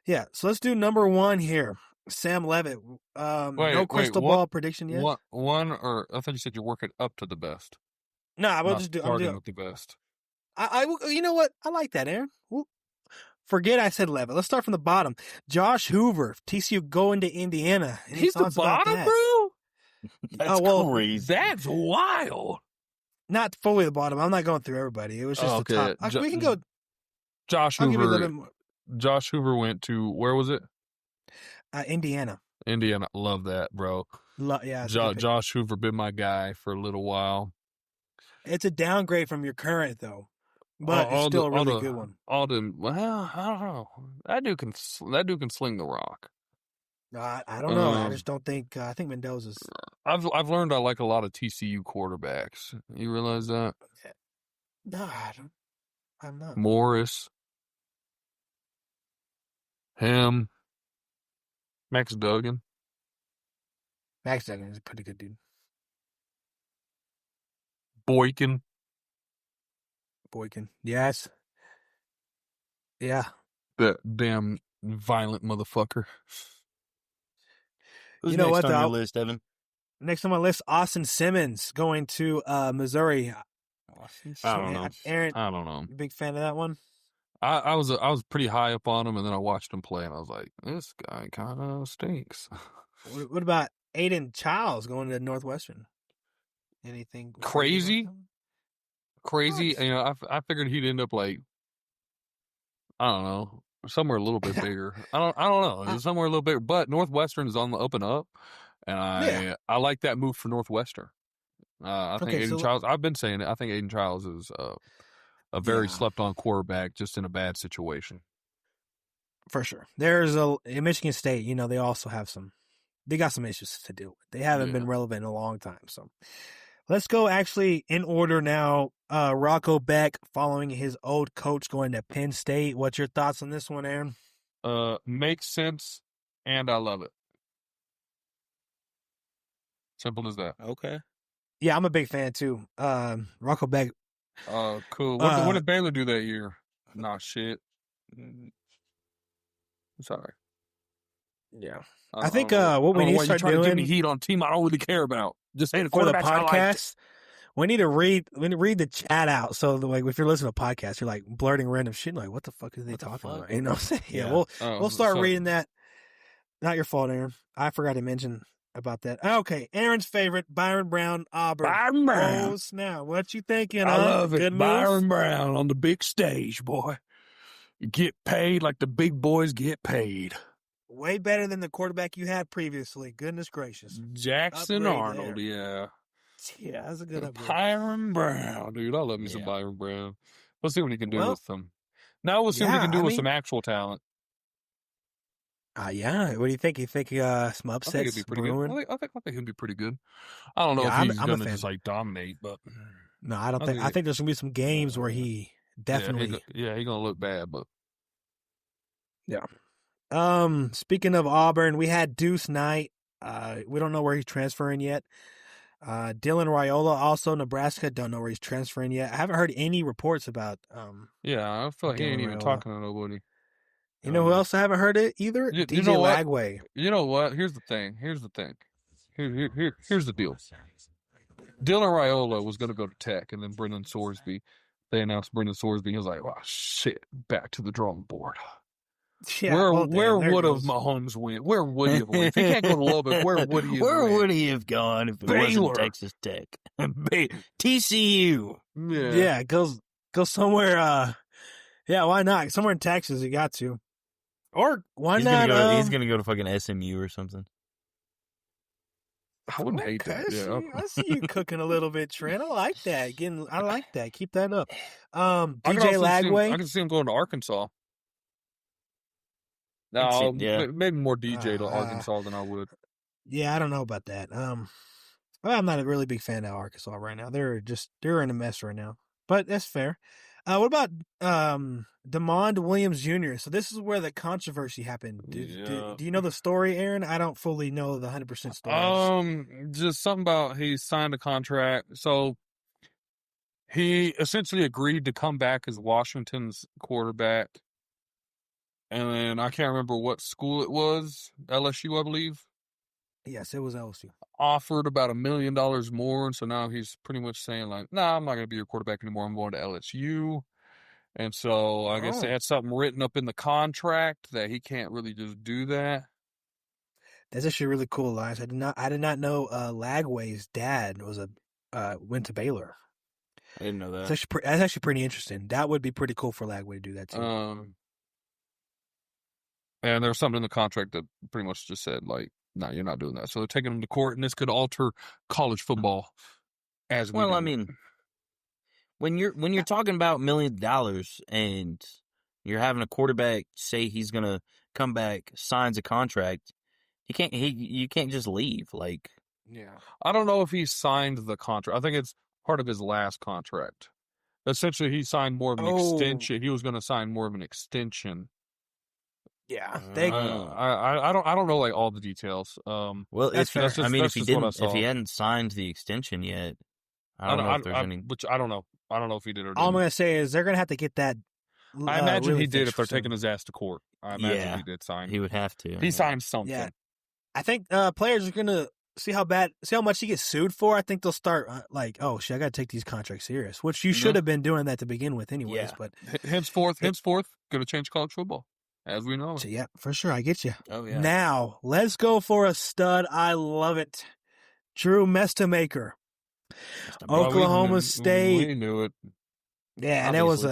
Yeah, so let's do number 1 here. Sam Levitt. No crystal ball prediction yet? One, or I thought you said you're working up to the best. No, I will just do. Starting with the best. You know what? I like that, Aaryn. Forget I said Levitt. Let's start from the bottom. Josh Hoover, TCU going to Indiana. He's the bottom, bro? That's crazy. That's wild. Not fully the bottom. I'm not going through everybody. It was just the top. We can go. Josh Hoover. Josh Hoover went to, where was it? Indiana. Indiana. Love that, bro. Yeah. Josh Hoover been my guy for a little while. It's a downgrade from your current, though. But it's still a really good one. Well, I don't know. That dude can sling the rock. No, I don't know. I just don't think. I think Mendoza's. I've learned I like a lot of TCU quarterbacks. You realize that? No, I don't. I'm not. Morris, him, Max Duggan. Max Duggan is a pretty good dude. Boykin. Yes. Yeah. That damn violent motherfucker. Who's You know next what, on your though? list, Evan? Next on my list, Austin Simmons going to Missouri. I don't know. Aaron, I don't know. big fan of that one? I was pretty high up on him, and then I watched him play, and I was like, this guy kind of stinks. What about Aiden Childs going to Northwestern? Anything Crazy? Crazy. Nice. You know, I figured he'd end up like, I don't know, somewhere a little bit bigger. I don't know, somewhere a little bigger. But Northwestern is on the up and up, and I like that move for Northwestern. I think Aiden Childs. I've been saying it. I think Aiden Childs is a very slept-on quarterback, just in a bad situation. For sure. There's in Michigan State. You know, they also have they got some issues to deal with. They haven't been relevant in a long time. So let's go actually in order now. Rocco Beck following his old coach going to Penn State. What's your thoughts on this one, Aaron? Makes sense, and I love it. Simple as that. Okay. Yeah, I'm a big fan too. Rocco Beck. Cool. What did Baylor do that year? Nah, shit. Sorry. Yeah. I think what we need to start doing to give me heat on a team I don't really care about. Just saying for the podcast. We need to read the chat out. So like if you're listening to a podcast, you're like blurting random shit. Like, what the fuck are they talking about? You know what I'm saying? Yeah. We'll start reading that. Not your fault, Aaron. I forgot to mention about that. Okay. Aaron's favorite, Byron Brown, Auburn. Byron Brown. Oh, snap. What you thinking? I love it. Good Byron move? Brown on the big stage, boy. You get paid like the big boys get paid. Way better than the quarterback you had previously. Goodness gracious. Jackson Upgrade Arnold, there. yeah. Yeah, that's a good upgrade. Byron Brown. Dude, I love me some Byron Brown. We'll see what he can do with them. Now we'll see what he can do with some actual talent. Yeah. What do you think? You think some upsets? I think it'd be pretty good. I think he'd be pretty good. I don't know if he's going to just like dominate, but no, I don't think. I think there's going to be some games where he definitely. Yeah, he's going to look bad, but yeah. Speaking of Auburn, we had Deuce Knight. We don't know where he's transferring yet. Dylan Raiola, also Nebraska. Don't know where he's transferring yet. I haven't heard any reports about. Yeah, I feel like he ain't even talking to nobody. You know who else I haven't heard it either? DJ Lagway. You know what? Here's the thing. Here's the deal. Dylan Raiola was going to go to Tech, and then Brendan Sorsby. They announced Brendan Sorsby. He was like, "Wow, shit! Back to the drawing board." Yeah, where would have Mahomes went? Where would he have went? If he can't go to Lubbock, where would he have Where would he have gone if it wasn't Texas Tech? TCU. Yeah, go somewhere. Yeah, why not? Somewhere in Texas, you got to. Or why not? He's gonna go to fucking SMU or something. I wouldn't hate that. Yeah. I see you cooking a little bit, Trent. I like that. I like that. Keep that up. DJ Lagway. I can see him going to Arkansas. No, maybe more DJ to Arkansas than I would. Yeah, I don't know about that. Well, I'm not a really big fan of Arkansas right now. They're in a mess right now. But that's fair. What about DeMond Williams Jr.? So this is where the controversy happened. Do you know the story, Aaron? I don't fully know the 100% story. Just something about he signed a contract. So he essentially agreed to come back as Washington's quarterback. And then I can't remember what school it was. LSU, I believe. Yes, it was LSU. Offered about $1 million more, and so now he's pretty much saying like, "Nah, I'm not going to be your quarterback anymore. I'm going to LSU." And so I guess they had something written up in the contract that he can't really just do that. That's actually really cool, Elias. I did not know Lagway's dad was went to Baylor. I didn't know that. That's actually pretty interesting. That would be pretty cool for Lagway to do that too. And there was something in the contract that pretty much just said like, "No, you're not doing that." So they're taking him to court, and this could alter college football. I mean, when you're talking about $1 million and you're having a quarterback say he's gonna come back, signs a contract, You can't just leave. Like, Yeah. I don't know if he signed the contract. I think it's part of his last contract. Essentially, he signed more of an extension. He was going to sign more of an extension. Yeah, I don't know like all the details. well, That's fair. if he what I if he saw. hadn't signed the extension yet, I don't know if there's any. Which I don't know. I don't know if he did or didn't. all I'm gonna say is they're gonna have to get that. I imagine really he did fixed if they're soon. taking his ass to court. I imagine he did sign. He would have to. He signed something. Yeah, I think players are gonna see how much he gets sued for. I think they'll start like, oh shit, I gotta take these contracts serious, which you should have been doing that to begin with, anyways. Yeah. But henceforth, gonna change college football as we know. So, yeah, for sure, I get you. Oh yeah. Now let's go for a stud. I love it, Drew Mestamaker, Oklahoma State. We knew it. Yeah, and it was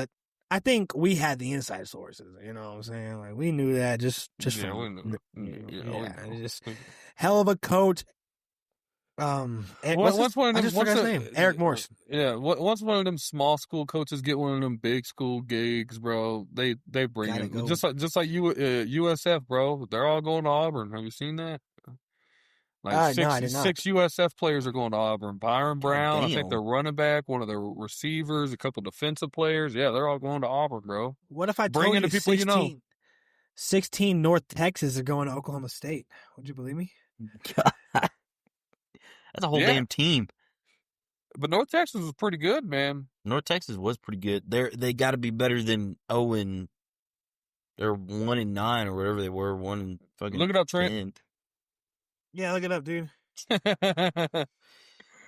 I think we had the inside sources. You know what I'm saying? Like we knew that just from just hell of a coach. What's one of them? His name? Eric Morse. Yeah, once one of them small school coaches get one of them big school gigs, bro, they bring him. Just like USF, bro. They're all going to Auburn. Have you seen that? Like no, I did not. 6 USF players are going to Auburn. Byron Brown, I think damn. the running back, one of the receivers, a couple defensive players. Yeah, they're all going to Auburn, bro. What if I Bring told in the you people 16, you know. 16 North Texas are going to Oklahoma State? Would you believe me? That's a whole damn team. But North Texas was pretty good, man. North Texas was pretty good. They got to be better than 0-9 or whatever they were. 1 fucking. Look it up, Trent. 10. Yeah, look it up, dude. I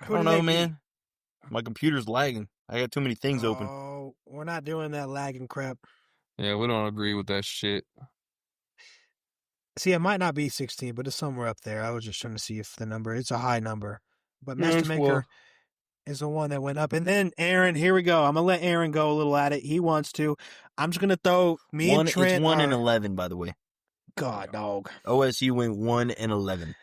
don't know, man. My computer's lagging. I got too many things open. Oh, we're not doing that lagging crap. Yeah, we don't agree with that shit. See, it might not be 16, but it's somewhere up there. I was just trying to see if the number. It's a high number. But Mestamaker is the one that went up. And then Aaryn, here we go. I'm going to let Aaryn go a little at it. He wants to. I'm just going to throw me and Trent. It's 1-11, by the way. God, dog. OSU went 1-11.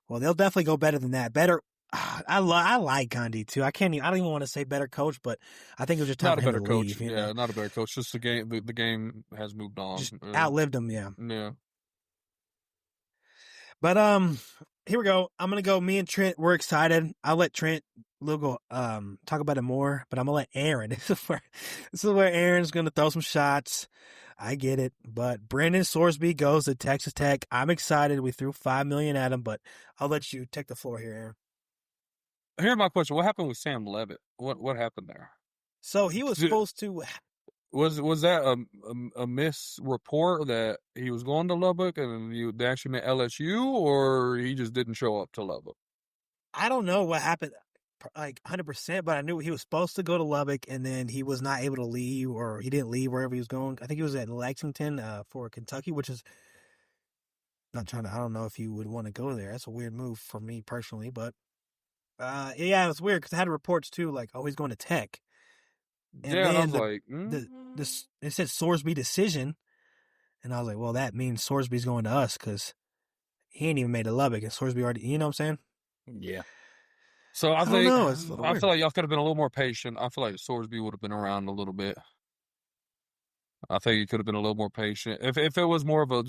Well, they'll definitely go better than that. Better. I like Gandhi too. I don't even want to say better coach, but I think it was just time not a for him better to coach. leave, Yeah, not a better coach. Just the game. The game has moved on. Just outlived him. Yeah. Yeah. But here we go. I'm gonna go. Me and Trent, we're excited. I'll let Trent talk about it more, but I'm gonna let Aaryn. This is where Aaron's gonna throw some shots. I get it, but Brandon Sorsby goes to Texas Tech. I'm excited. We threw $5 million at him, but I'll let you take the floor here, Aaryn. Here's my question: what happened with Sam Levitt? What happened there? So he was supposed to. Was that a misreport that he was going to Lubbock and they actually meant LSU, or he just didn't show up to Lubbock? I don't know what happened, like 100%, but I knew he was supposed to go to Lubbock, and then he was not able to leave, or he didn't leave wherever he was going. I think he was at Lexington for Kentucky, which is I don't know if you would want to go there. That's a weird move for me personally, but yeah, it's weird because I had reports too, like, oh, he's going to Tech. And yeah, then I was it said Sorsby decision, and I was like, well, that means Sorsby's going to us because he ain't even made a Lubbock, and Sorsby already, you know what I'm saying? Yeah. So I feel like y'all could have been a little more patient. I feel like Sorsby would have been around a little bit. I think he could have been a little more patient. If it was more of a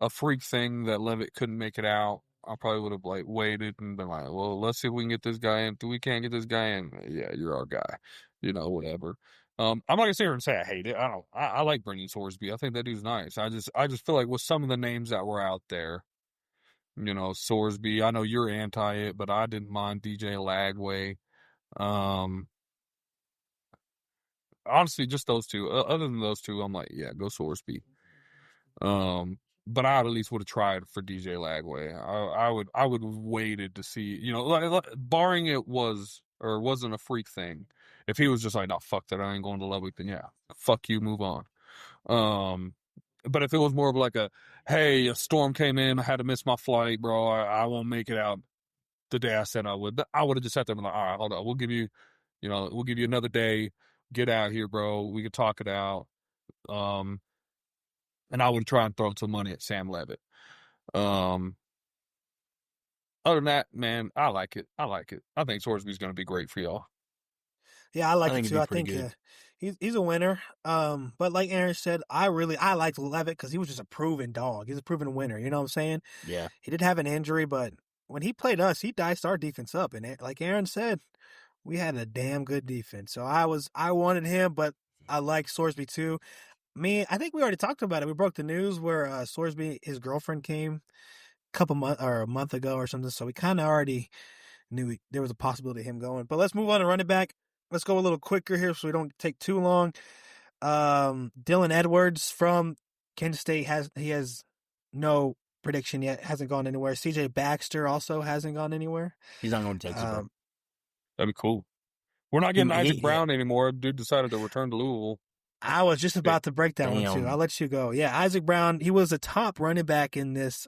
freak thing that Levitt couldn't make it out, I probably would have waited and been like, well, let's see if we can get this guy in. If we can't get this guy in, yeah, you're our guy. Whatever. I'm not gonna sit here and say I hate it. I like Brendan Sorsby. I think that dude's nice. I just feel like with some of the names that were out there, Sorsby. I know you're anti it, but I didn't mind DJ Lagway. Honestly, just those two. Other than those two, I'm like, yeah, go Sorsby. But I at least would have tried for DJ Lagway. I would have waited to see, barring it wasn't a freak thing. If he was just like, no, fuck that, I ain't going to Lubbock, then yeah, fuck you, move on. But if it was more of like hey, a storm came in, I had to miss my flight, bro, I won't make it out the day I said I would have just sat there and been like, all right, hold on, we'll give you another day, get out here, bro, we could talk it out. And I would try and throw some money at Sam Levitt. Other than that, man, I like it. I think Sorsby's going to be great for y'all. Yeah, I like I it think too. it'd I be pretty think good. he's a winner. But like Aaryn said, I liked Levitt because he was just a proven dog. He's a proven winner. You know what I'm saying? Yeah. He did have an injury, but when he played us, he diced our defense up. And like Aaryn said, we had a damn good defense. So I wanted him, but I like Sorsby too. I think we already talked about it. We broke the news where Sorsby, his girlfriend came a month ago or something. So we kind of already knew there was a possibility of him going. But let's move on to running back. Let's go a little quicker here so we don't take too long. Dylan Edwards from Kansas State has no prediction yet. Hasn't gone anywhere. CJ Baxter also hasn't gone anywhere. He's not going to Texas. Bro. That'd be cool. We're not getting Isaac Brown anymore. Dude decided to return to Louisville. I was just about to break that one too. I'll let you go. Yeah, Isaac Brown, he was a top running back in this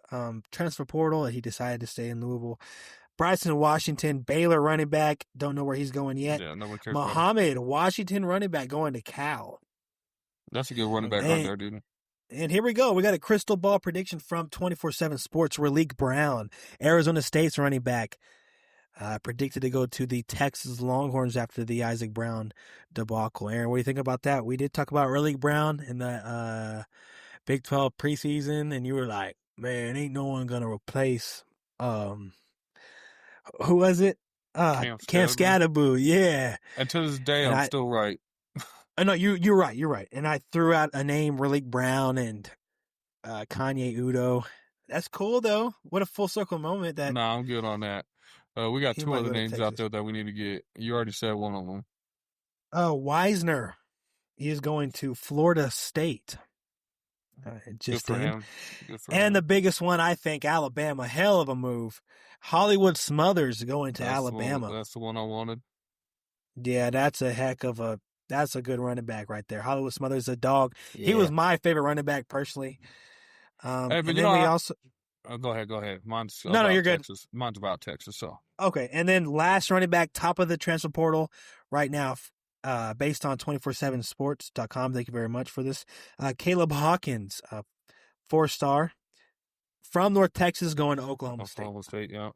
transfer portal, and he decided to stay in Louisville. Bryson Washington, Baylor running back, don't know where he's going yet. Yeah, no one cares. Muhammad, Washington running back, going to Cal. That's a good running back right there, dude. And here we go. We got a crystal ball prediction from 24/7 Sports. Raleek Brown, Arizona State's running back, predicted to go to the Texas Longhorns after the Isaac Brown debacle. Aaryn, what do you think about that? We did talk about Raleek Brown in the Big 12 preseason, and you were like, man, ain't no one going to replace who was it? Cam Scatteraboo, yeah. And to this day, I'm still right. No, you're right. And I threw out a name, Raleek Brown and Kanye Udo. That's cool, though. What a full circle moment. I'm good on that. We got two other names out there that we need to get. You already said one of them. Wisner. He is going to Florida State. Good for him. The biggest one, I think, Alabama. Hell of a move. Hollywood Smothers going to Alabama. That's the one I wanted. Yeah, that's a good running back right there. Hollywood Smothers, a dog. Yeah. He was my favorite running back personally. Hey, but go ahead. Mine's you're Texas. Good. Mine's about Texas. So okay, and then last running back, top of the transfer portal right now, based on 247sports.com. Thank you very much for this. Caleb Hawkins, 4-star from North Texas, going to Oklahoma State. Oklahoma State, yeah,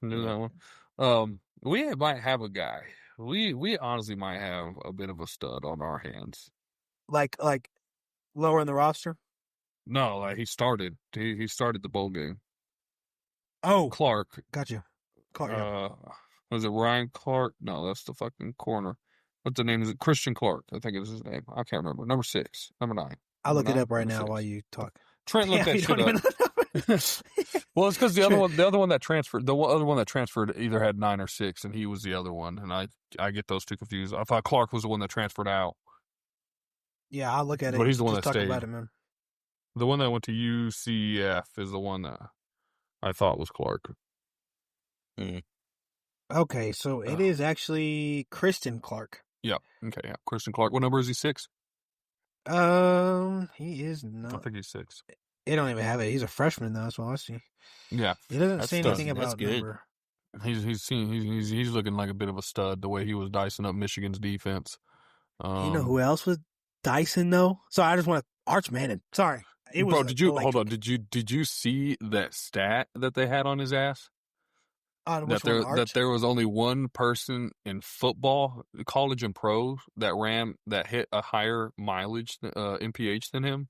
knew that one. We might have a guy. We honestly might have a bit of a stud on our hands. Like lower in the roster. No, like he started. He started the bowl game. Oh, Clark. Got you. Clark. Was it Ryan Clark? No, that's the fucking corner. What's the name? Is it Christian Clark? I think it was his name. I can't remember. Number 6, number 9. I'll look it up right now while you talk. Trent looked that shit up. Well, it's because the other one that transferred either had 9 or 6, and he was the other one, and I get those two confused. I thought Clark was the one that transferred out. Yeah, I'll look at it. But he's the one that stayed. About it, man. The one that went to UCF is the one that I thought was Clark. Mm. Okay, so it is actually Kristen Clark. Yeah. Okay. Yeah. Kristen Clark. What number is he? 6? He is not. I think he's 6. They don't even have it. He's a freshman though. That's what I see. Yeah. He doesn't say anything about number. He's looking like a bit of a stud the way he was dicing up Michigan's defense. You know who else was dicing though? So I just want to Arch Manning. Sorry. It was hold on? Did you see that stat that they had on his ass? That there was only one person in football, college and pro, that hit a higher mileage MPH than him.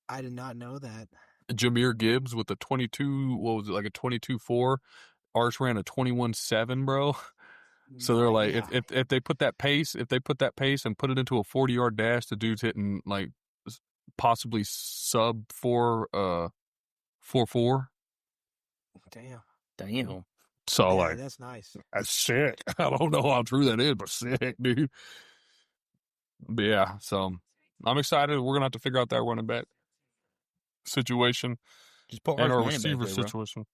I did not know that. Jahmyr Gibbs with a 22, what was it, like a 22.4. Arch ran a 21.7, bro. So they're like, if they put that pace, and put it into a 40-yard dash, the dude's hitting like possibly sub 4.4. Damn. So that's nice. That's sick. I don't know how true that is, but sick, dude. But yeah, so I'm excited. We're gonna have to figure out that running back situation and our receiver situation.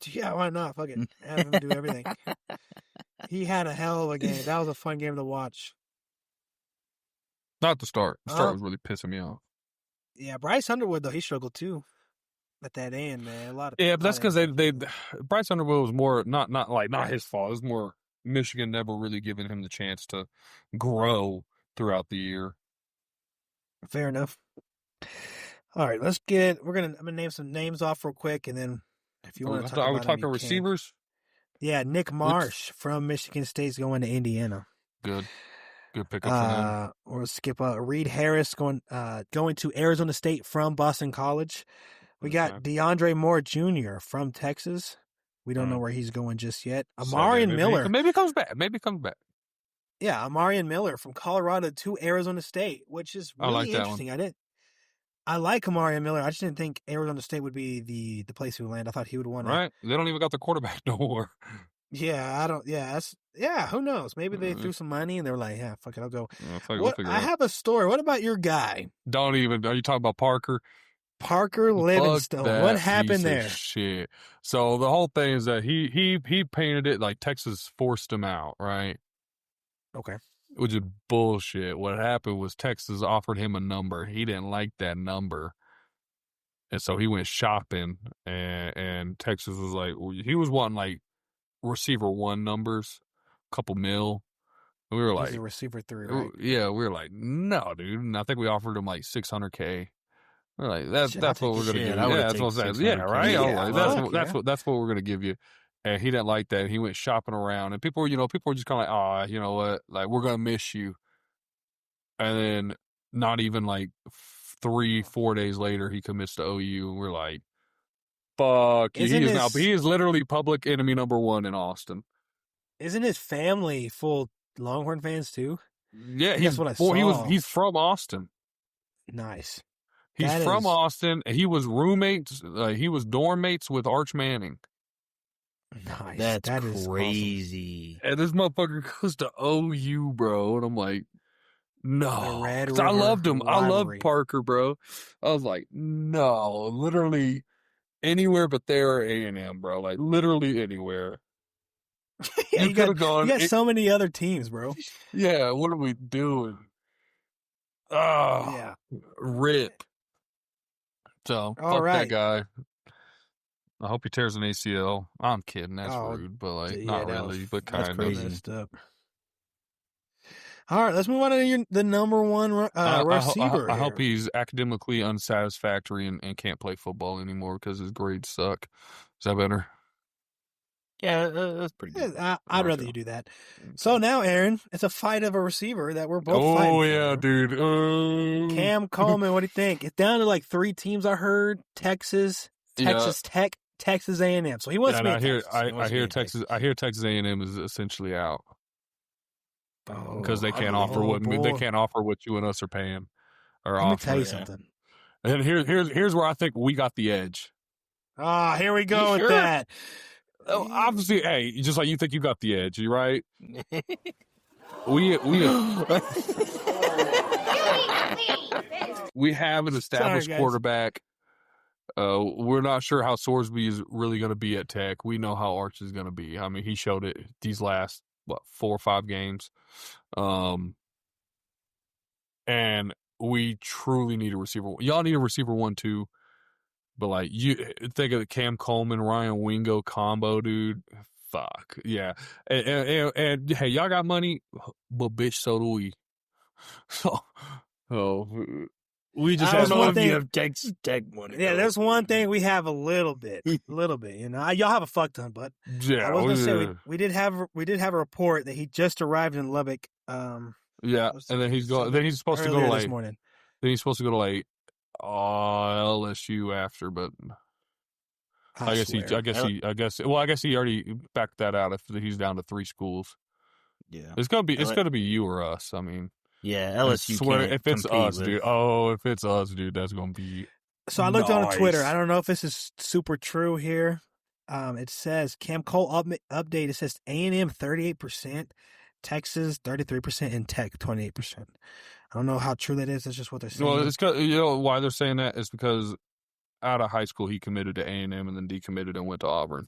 Yeah, why not? Fuck it. Have him do everything. He had a hell of a game. That was a fun game to watch. Not the start. The start was really pissing me off. Yeah, Bryce Underwood though, he struggled too. At that end, man, but that's because they Bryce Underwood was more not his fault. It was more Michigan never really giving him the chance to grow throughout the year. Fair enough. All right, I'm gonna name some names off real quick, and then if you want to talk about are we talking receivers? Yeah, Nick Marsh from Michigan State's going to Indiana. Good pickup for them. We'll skip Reed Harris going to Arizona State from Boston College. We got DeAndre Moore Jr. from Texas. We don't know where he's going just yet. Amarian Miller. Maybe he comes back. Yeah, Amarian Miller from Colorado to Arizona State, which is really interesting. I like Amarian Miller. I just didn't think Arizona State would be the place he would land. I thought he would want to. Right. They don't even got the quarterback no more. Yeah, who knows? Maybe they threw some money and they were like, yeah, fuck it, I'll go. I have a story. What about your guy? Are you talking about Parker? Parker Livingstone. What happened there? Shit. So the whole thing is that he painted it like Texas forced him out, right? Okay. Which is bullshit. What happened was Texas offered him a number. He didn't like that number. And so he went shopping and Texas was like, he was wanting like receiver 1 numbers, a couple mil. And we were like, he's a receiver 3, right? Yeah, we were like, no, dude. And I think we offered him like $600K. We're like, that's what we're gonna give you. Yeah, that's what I'm saying. Yeah, right. Yeah, that's what we're gonna give you. And he didn't like that. And he went shopping around, and people were just kind of like, you know what? Like, we're gonna miss you. And then not even like 3-4 days later, he commits to OU, and we're like, fuck. He is literally public enemy number 1 in Austin. Isn't his family full Longhorn fans too? Yeah, that's what I saw. He's from Austin. Nice. He's from Austin. He was roommates. He was dorm mates with Arch Manning. Nice. That's crazy. Awesome. And this motherfucker goes to OU, bro. And I'm like, no. I loved him. I loved Parker, bro. I was like, no. Literally anywhere but there or A&M, bro. Like, literally anywhere. You could have gone. You got so many other teams, bro. Yeah, what are we doing? Oh, yeah. Rip. So, fuck that guy. I hope he tears an ACL. I'm kidding. That's rude, but like, not really, but kind of. Messed up. All right, let's move on to the number 1 receiver. I hope he's academically unsatisfactory and can't play football anymore because his grades suck. Is that better? Yeah, that's pretty good. I'd rather you do that. So now, Aaryn, it's a fight of a receiver that we're both fighting for. Yeah, dude. Cam Coleman, what do you think? It's down to like 3 teams I heard. Texas Tech, Texas A&M. So he wants to be I hear Texas A&M is essentially out. Because they can't offer what you and us are paying. Let me tell you something. And here's where I think we got the edge. Here we go with that. Obviously, hey, just like you think you got the edge, you right? we have an established quarterback. We're not sure how Sorsby is really going to be at Tech. We know how Arch is going to be. I mean, he showed it these last 4 or 5 games, and we truly need a receiver. Y'all need a receiver 1 too. But, like, you think of the Cam Coleman, Ryan Wingo combo, dude. Fuck. Yeah. And hey, y'all got money? But, bitch, so do we. We just have one thing. You have Tech money. Yeah, there's one thing we have a little bit. You know, y'all have a fuck ton, but yeah, I was going to say we did have a report that he just arrived in Lubbock. Yeah, and then he's supposed to go late. This morning. Then he's supposed to go late. LSU after, but I guess he already backed that out if he's down to 3 schools. Yeah, it's gonna be you or us. I mean, yeah, LSU. If it's us, dude. Oh, if it's us, dude, that's gonna be. So I looked on Twitter. I don't know if this is super true here. It says Cam Cole update. It says A&M 38%, Texas 33%, and Tech 28%. I don't know how true that is. That's just what they're saying. Well, it's why they're saying that is because out of high school he committed to A&M and then decommitted and went to Auburn.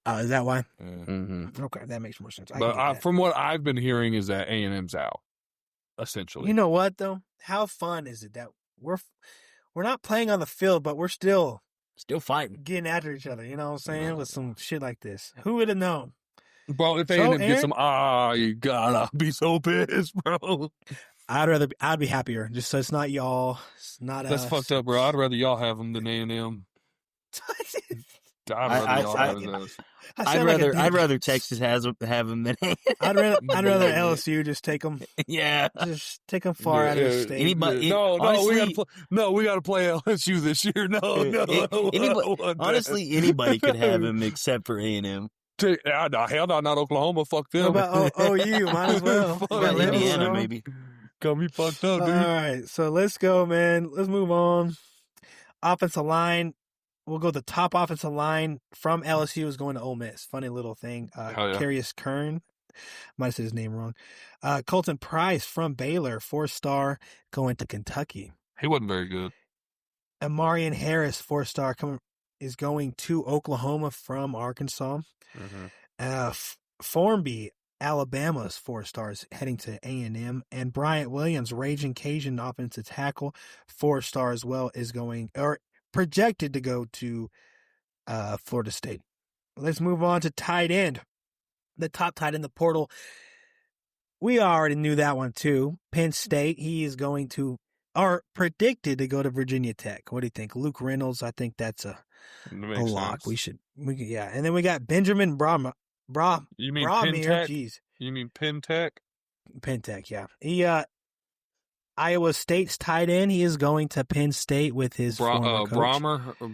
Is that why? Mm-hmm. Okay, that makes more sense. But from what I've been hearing is that A&M's out, essentially. You know what though? How fun is it that we're not playing on the field, but we're still fighting, getting after each other. You know what I'm saying? With some shit like this, who would have known? Bro, if A&M gets some, you gotta be so pissed, bro. I'd be happier just so it's not y'all. It's not us. That's fucked up, bro. I'd rather y'all have them than A&M. I'd rather y'all have those. I'd rather Texas have him than I'd rather LSU just take them. Yeah, Just take them far out of the state. Anybody? We gotta play LSU this year. Honestly, anybody could have him except for A&M. Hell no, not Oklahoma. Fuck them. What about OU? Might as well. Indiana, maybe. Got me fucked up, dude. All right, so let's go, man. Let's move on. Offensive line. We'll go the top offensive line from LSU is going to Ole Miss. Funny little thing. Carius Kern. Might have said his name wrong. Colton Price from Baylor, 4-star, going to Kentucky. He wasn't very good. Amarian Harris, 4-star, is going to Oklahoma from Arkansas. Mm-hmm. Formby, Alabama's 4 stars, heading to A&M. And Bryant Williams, Raging Cajun offensive tackle, 4-star as well, is going, or projected to go to Florida State. Let's move on to tight end. The top tight end in the portal. We already knew that one too. Penn State, he is going to, or predicted to go to Virginia Tech. What do you think? Luke Reynolds, I think that's a lock. Sense. Yeah. And then we got Benjamin You mean Brahmir, Penn Tech? Jeez. You mean Penn Tech? Penn Tech, yeah. He, Iowa State's tight end. He is going to Penn State with his former coach.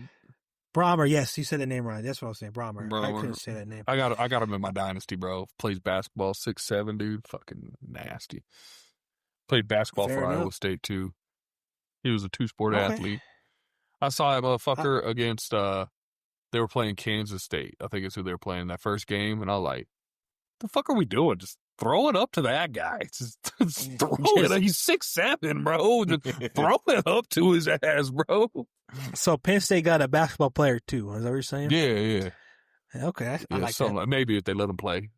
Brahmer, yes, you said the name right. That's what I was saying. Brahmer. I couldn't say that name. I got him in my dynasty, bro. Plays basketball, 6'7", dude. Fucking nasty. Played basketball for Iowa State too. He was a 2-sport athlete. I saw that motherfucker against. They were playing Kansas State. I think it's who they were playing that first game, and I was like, "The fuck are we doing? Just throw it up to that guy. Just throw it. He's 6'7", bro. Just throw it up to his ass, bro." So Penn State got a basketball player too. Is that what you're saying? Yeah. Okay, I like that. Maybe if they let him play.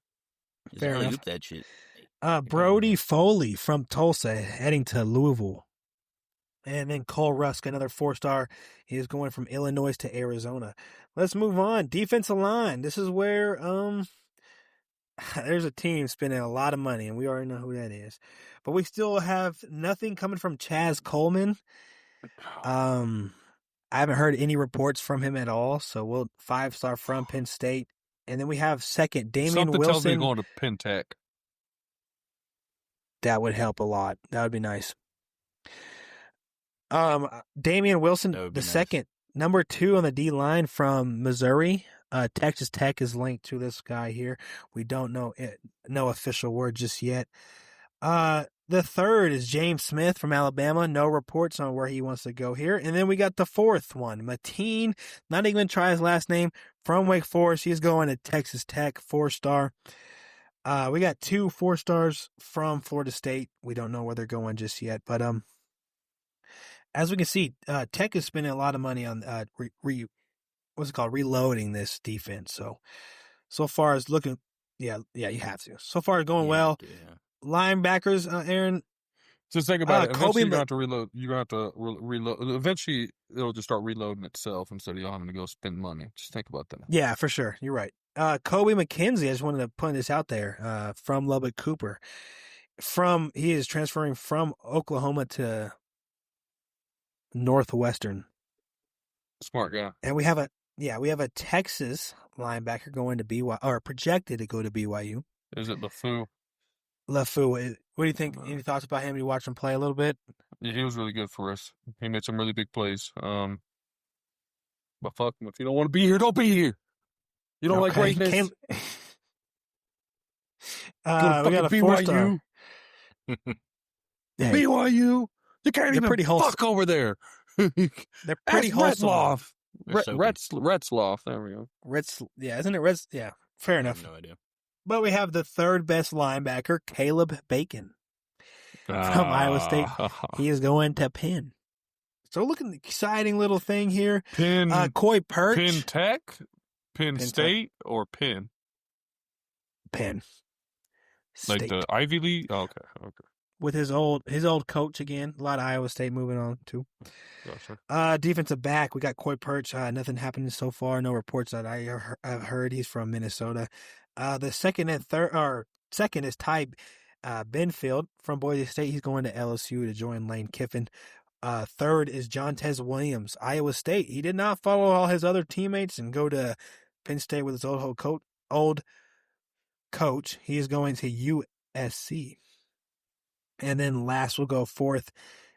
Fair enough. That shit. Brody Foley from Tulsa heading to Louisville. And then Cole Rusk, another 4-star. He is going from Illinois to Arizona. Let's move on. Defensive line. This is where there's a team spending a lot of money, and we already know who that is. But we still have nothing coming from Chaz Coleman. I haven't heard any reports from him at all. So we'll 5-star from Penn State. And then we have second, Damian Something Wilson. tells me going to Penn Tech. That would help a lot. That would be nice. Damian Wilson, the second, number 2 on the D line from Missouri. Texas Tech is linked to this guy here. We don't know it, no official word just yet. The third is James Smith from Alabama. No reports on where he wants to go here. And then we got the fourth one, Mateen, not even going to try his last name, from Wake Forest. He's going to Texas Tech, 4-star. We got 2 4-stars from Florida State. We don't know where they're going just yet, but as we can see, Tech is spending a lot of money on reloading this defense. So far as looking, yeah, you have to. So far, going well. Yeah. Linebackers, Aaron. Just think about it. Eventually, you're going to have to reload. You're going to have to reload. Eventually, it'll just start reloading itself instead of you having to go spend money. Just think about that. Yeah, for sure. You're right. Kobe McKenzie, I just wanted to put this out there, from Lubbock Cooper. He is transferring from Oklahoma to Northwestern. Smart guy. And we have a Texas linebacker going to BYU, or projected to go to BYU. Is it LeFou? LeFou. What do you think? Any thoughts about him? You watch him play a little bit? Yeah, he was really good for us. He made some really big plays. But fuck him. If you don't want to be here, don't be here. You don't like greatness. We got a 4-star. BYU. You can't even pretty wholesome. fuck over there. They're pretty wholesome. Retzloff. There we go. Isn't it Retz? Yeah, fair enough. No idea. But we have the third best linebacker, Caleb Bacon from Iowa State. He is going to Penn. So looking exciting little thing here. Penn. Coy Perch. Penn Tech, Penn State, or Penn? Penn. Like State. the Ivy League? Oh, okay. With his old coach again. A lot of Iowa State moving on too. Gotcha. Defensive back, we got Coy Perch. Nothing happening so far. No reports that I've heard. He's from Minnesota. The second is Ty Benfield from Boise State. He's going to LSU to join Lane Kiffin. Third is Jontez Williams, Iowa State. He did not follow all his other teammates and go to Penn State with his old old coach. He is going to USC. And then last we'll go fourth,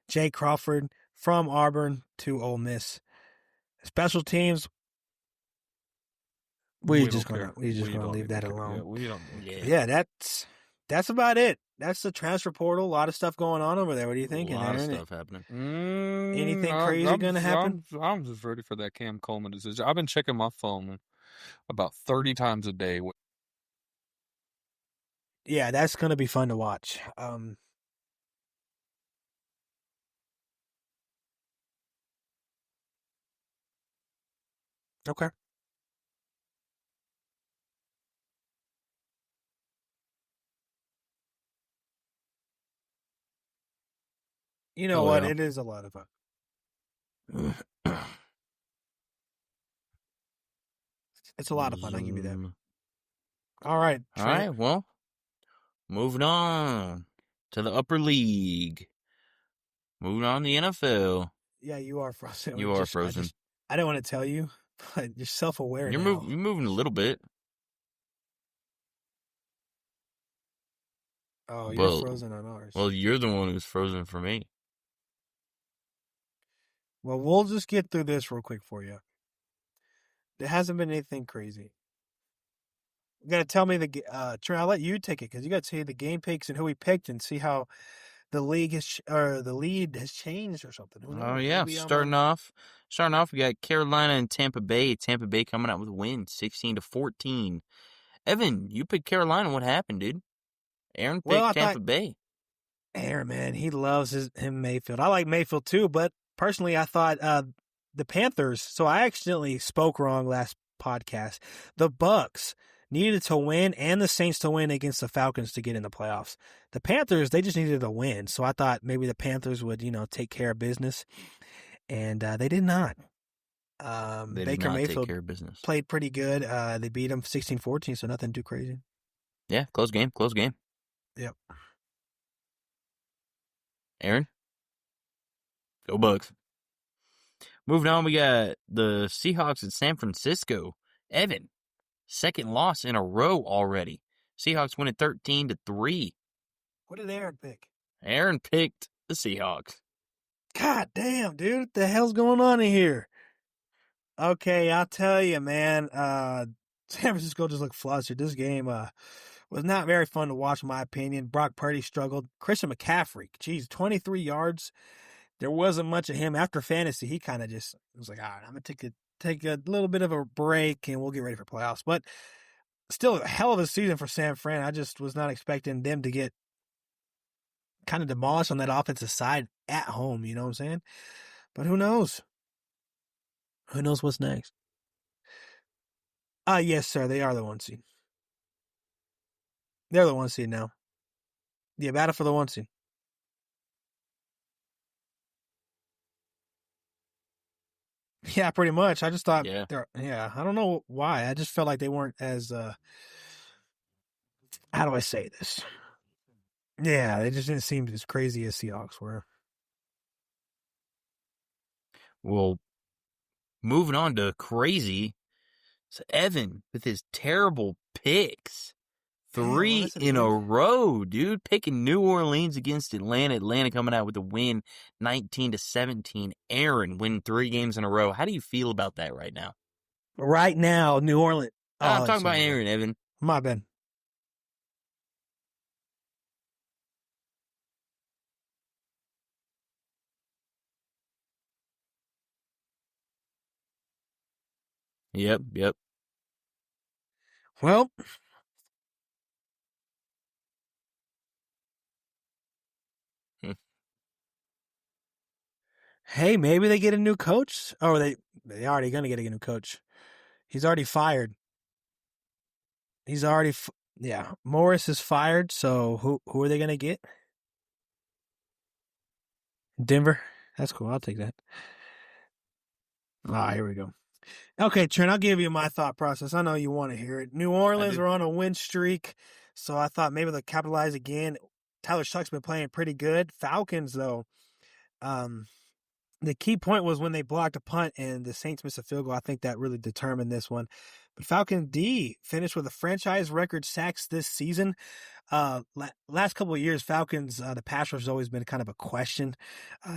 Jay Crawford from Auburn to Ole Miss. Special teams, we're just gonna leave that alone. Yeah, we don't. Yeah, that's about it. That's the transfer portal. A lot of stuff going on over there. What do you think? A lot of stuff happening. Anything crazy going to happen? I'm just ready for that Cam Coleman decision. I've been checking my phone about 30 times a day. Yeah, that's going to be fun to watch. Okay. You know what? Yeah. It is a lot of fun. It's a lot of fun. I'll give you that. All right. All right. Well, moving on to the upper league. Moving on to the NFL. Yeah, you are frozen. You are frozen. I don't want to tell you, but you're self-aware You're now. moving a little bit. Oh, you're frozen on ours. Well, you're the one who's frozen for me. Well, we'll just get through this real quick for you. There hasn't been anything crazy. You got to tell me Trent, I'll let you take it because you got to see the game picks and who we picked and see how the lead has changed or something. Oh yeah, starting off, we got Carolina and Tampa Bay. Tampa Bay coming out with a win, 16-14. Evan, you picked Carolina. What happened, dude? Aaryn picked Tampa Bay. Aaryn, man, he loves him Mayfield. I like Mayfield too, but personally, I thought the Panthers. So I accidentally spoke wrong last podcast. The Bucs needed to win and the Saints to win against the Falcons to get in the playoffs. The Panthers, they just needed a win. So I thought maybe the Panthers would, take care of business. And they did not. Baker Mayfield take care of business. Played pretty good. They beat them 16-14, so nothing too crazy. Yeah, close game. Yep. Aaryn? Go Bucs. Moving on, we got the Seahawks at San Francisco. Evan, second loss in a row already. Seahawks winning 13-3. What did Aaryn pick? Aaryn picked the Seahawks. God damn, dude. What the hell's going on in here? Okay, I'll tell you, man. San Francisco just looked flustered. This game was not very fun to watch, in my opinion. Brock Purdy struggled. Christian McCaffrey, 23 yards. There wasn't much of him. After fantasy, he kind of just was like, all right, I'm going to take a little bit of a break, and we'll get ready for playoffs. But still a hell of a season for San Fran. I just was not expecting them to get kind of demolished on that offensive side at home, you know what I'm saying? But who knows? Who knows what's next? Yes, sir. They are the 1 seed. They're the 1 seed now. Yeah, battle for the 1 seed. Yeah, pretty much. I just thought, I don't know why. I just felt like they weren't as, how do I say this? Yeah, they just didn't seem as crazy as Seahawks were. Well, moving on to crazy. So Evan with his terrible picks. 3 in a row, dude. Picking New Orleans against Atlanta. Atlanta coming out with a win, 19-17. Aaryn winning 3 games in a row. How do you feel about that right now? Right now, New Orleans. I'm talking about Aaryn, Evan. My bad. Yep. Well, hey, maybe they get a new coach. Or they already going to get a new coach. He's already fired. Morris is fired, so who are they going to get? Denver? That's cool. I'll take that. Here we go. Okay, Trent, I'll give you my thought process. I know you want to hear it. New Orleans are on a win streak, so I thought maybe they'll capitalize again. Tyler Shuck's been playing pretty good. Falcons, though, the key point was when they blocked a punt and the Saints missed a field goal. I think that really determined this one. Falcon D finished with a franchise record sacks this season. Last couple of years, Falcons, the pass rush has always been kind of a question.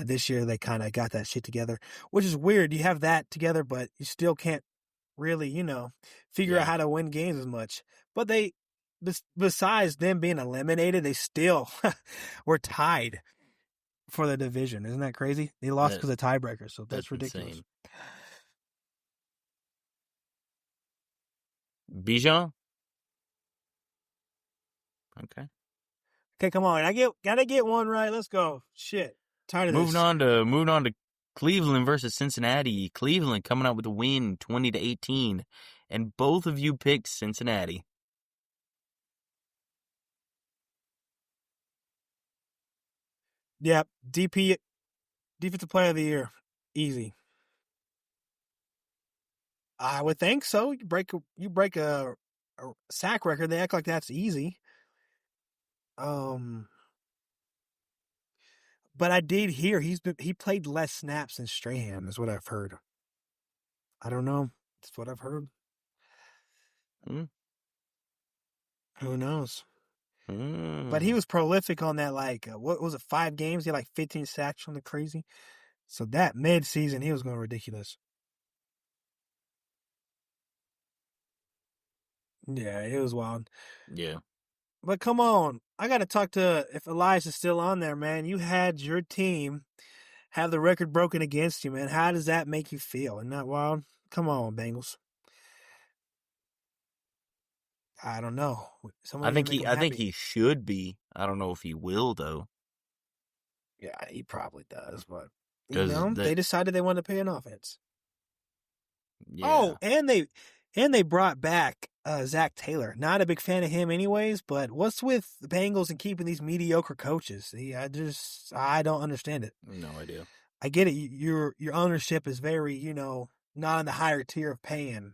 This year, they kind of got that shit together, which is weird. You have that together, but you still can't really, figure out how to win games as much. But besides them being eliminated, they still were tied for the division. Isn't that crazy? They lost because of tiebreakers, so that's ridiculous. Insane. Bijan? Okay. Okay, come on. Gotta get one right. Let's go. Shit. Tired of Moving this. moving on to Cleveland versus Cincinnati. Cleveland coming out with a win 20-18. And both of you picked Cincinnati. Yep. DP, Defensive Player of the Year. Easy. I would think so. You break a sack record, they act like that's easy. But I did hear he played less snaps than Strahan, is what I've heard. I don't know. That's what I've heard. Who knows? But he was prolific on that, what was it, 5 games? He had 15 sacks, something crazy. So that mid-season, he was going ridiculous. Yeah, it was wild. Yeah. But come on. I got to talk to, if Elias is still on there, man. You had your team have the record broken against you, man. How does that make you feel? Isn't that wild? Come on, Bengals. I don't know. I think he should be. I don't know if he will though. Yeah, he probably does, but Because they decided they wanted to pay an offense. Yeah. Oh, and they brought back Zach Taylor. Not a big fan of him anyways, but what's with the Bengals and keeping these mediocre coaches? I don't understand it. No idea. I get it. Your ownership is very, not on the higher tier of paying.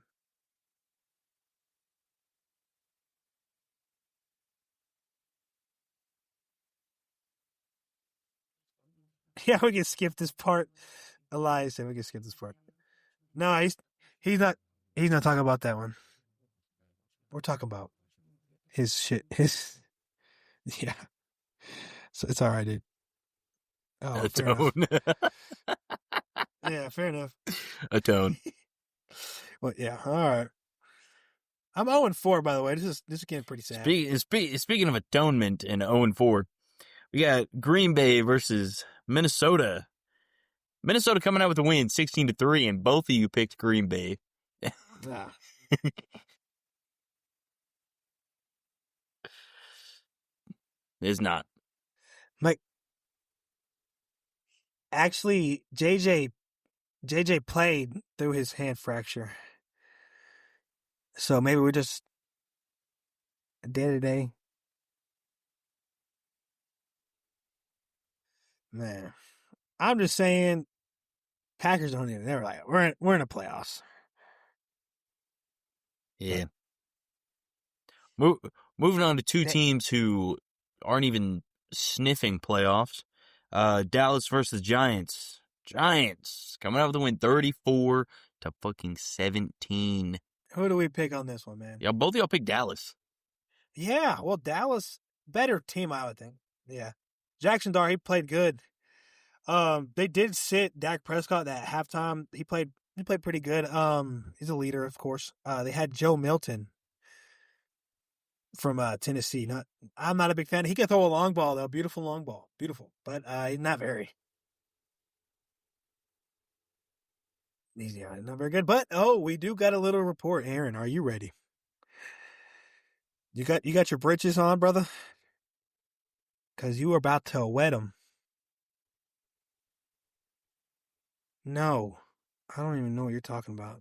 Yeah, we can skip this part. Elias said we can skip this part. No, he's not talking about that one. We're talking about his shit. Yeah. So it's all right, dude. Oh, A fair tone. enough. Yeah, fair enough. A tone. Well, yeah, all right. I'm 0-4, by the way. This is getting pretty sad. Speaking of atonement and 0-4, we got Green Bay versus Minnesota. Minnesota coming out with a win, 16-3, and both of you picked Green Bay. It's not. Actually, JJ played through his hand fracture. So maybe we're just day-to-day. Man, I'm just saying, Packers don't even. They're like, we're in the playoffs. Yeah. Moving on to two teams who aren't even sniffing playoffs. Dallas versus Giants. Giants coming out with a win, 34-17. Who do we pick on this one, man? Yeah, both of y'all picked Dallas. Yeah, well, Dallas, better team, I would think. Yeah. Jackson Dart, he played good. They did sit Dak Prescott at halftime. He played pretty good. He's a leader, of course. They had Joe Milton from Tennessee. I'm not a big fan. He can throw a long ball though. Beautiful long ball. Beautiful. But not very. He's not very good. But we do got a little report. Aaryn, are you ready? You got your britches on, brother? Cause you were about to wet them. No. I don't even know what you're talking about.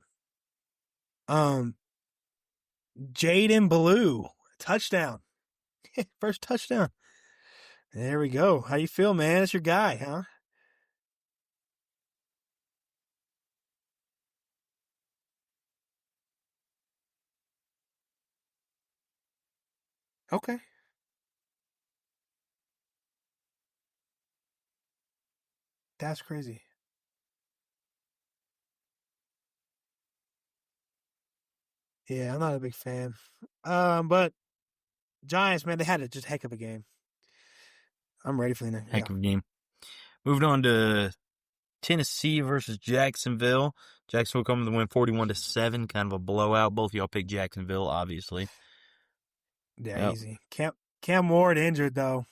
Jaden Blue. Touchdown. First touchdown. There we go. How you feel, man? It's your guy, huh? Okay. That's crazy. Yeah, I'm not a big fan. But Giants, man, they had a just heck of a game. I'm ready for the next. Heck of a game. Moving on to Tennessee versus Jacksonville. Jacksonville coming to win 41-7, kind of a blowout. Both of y'all picked Jacksonville, obviously. Yeah, Yep. easy. Cam Ward injured though.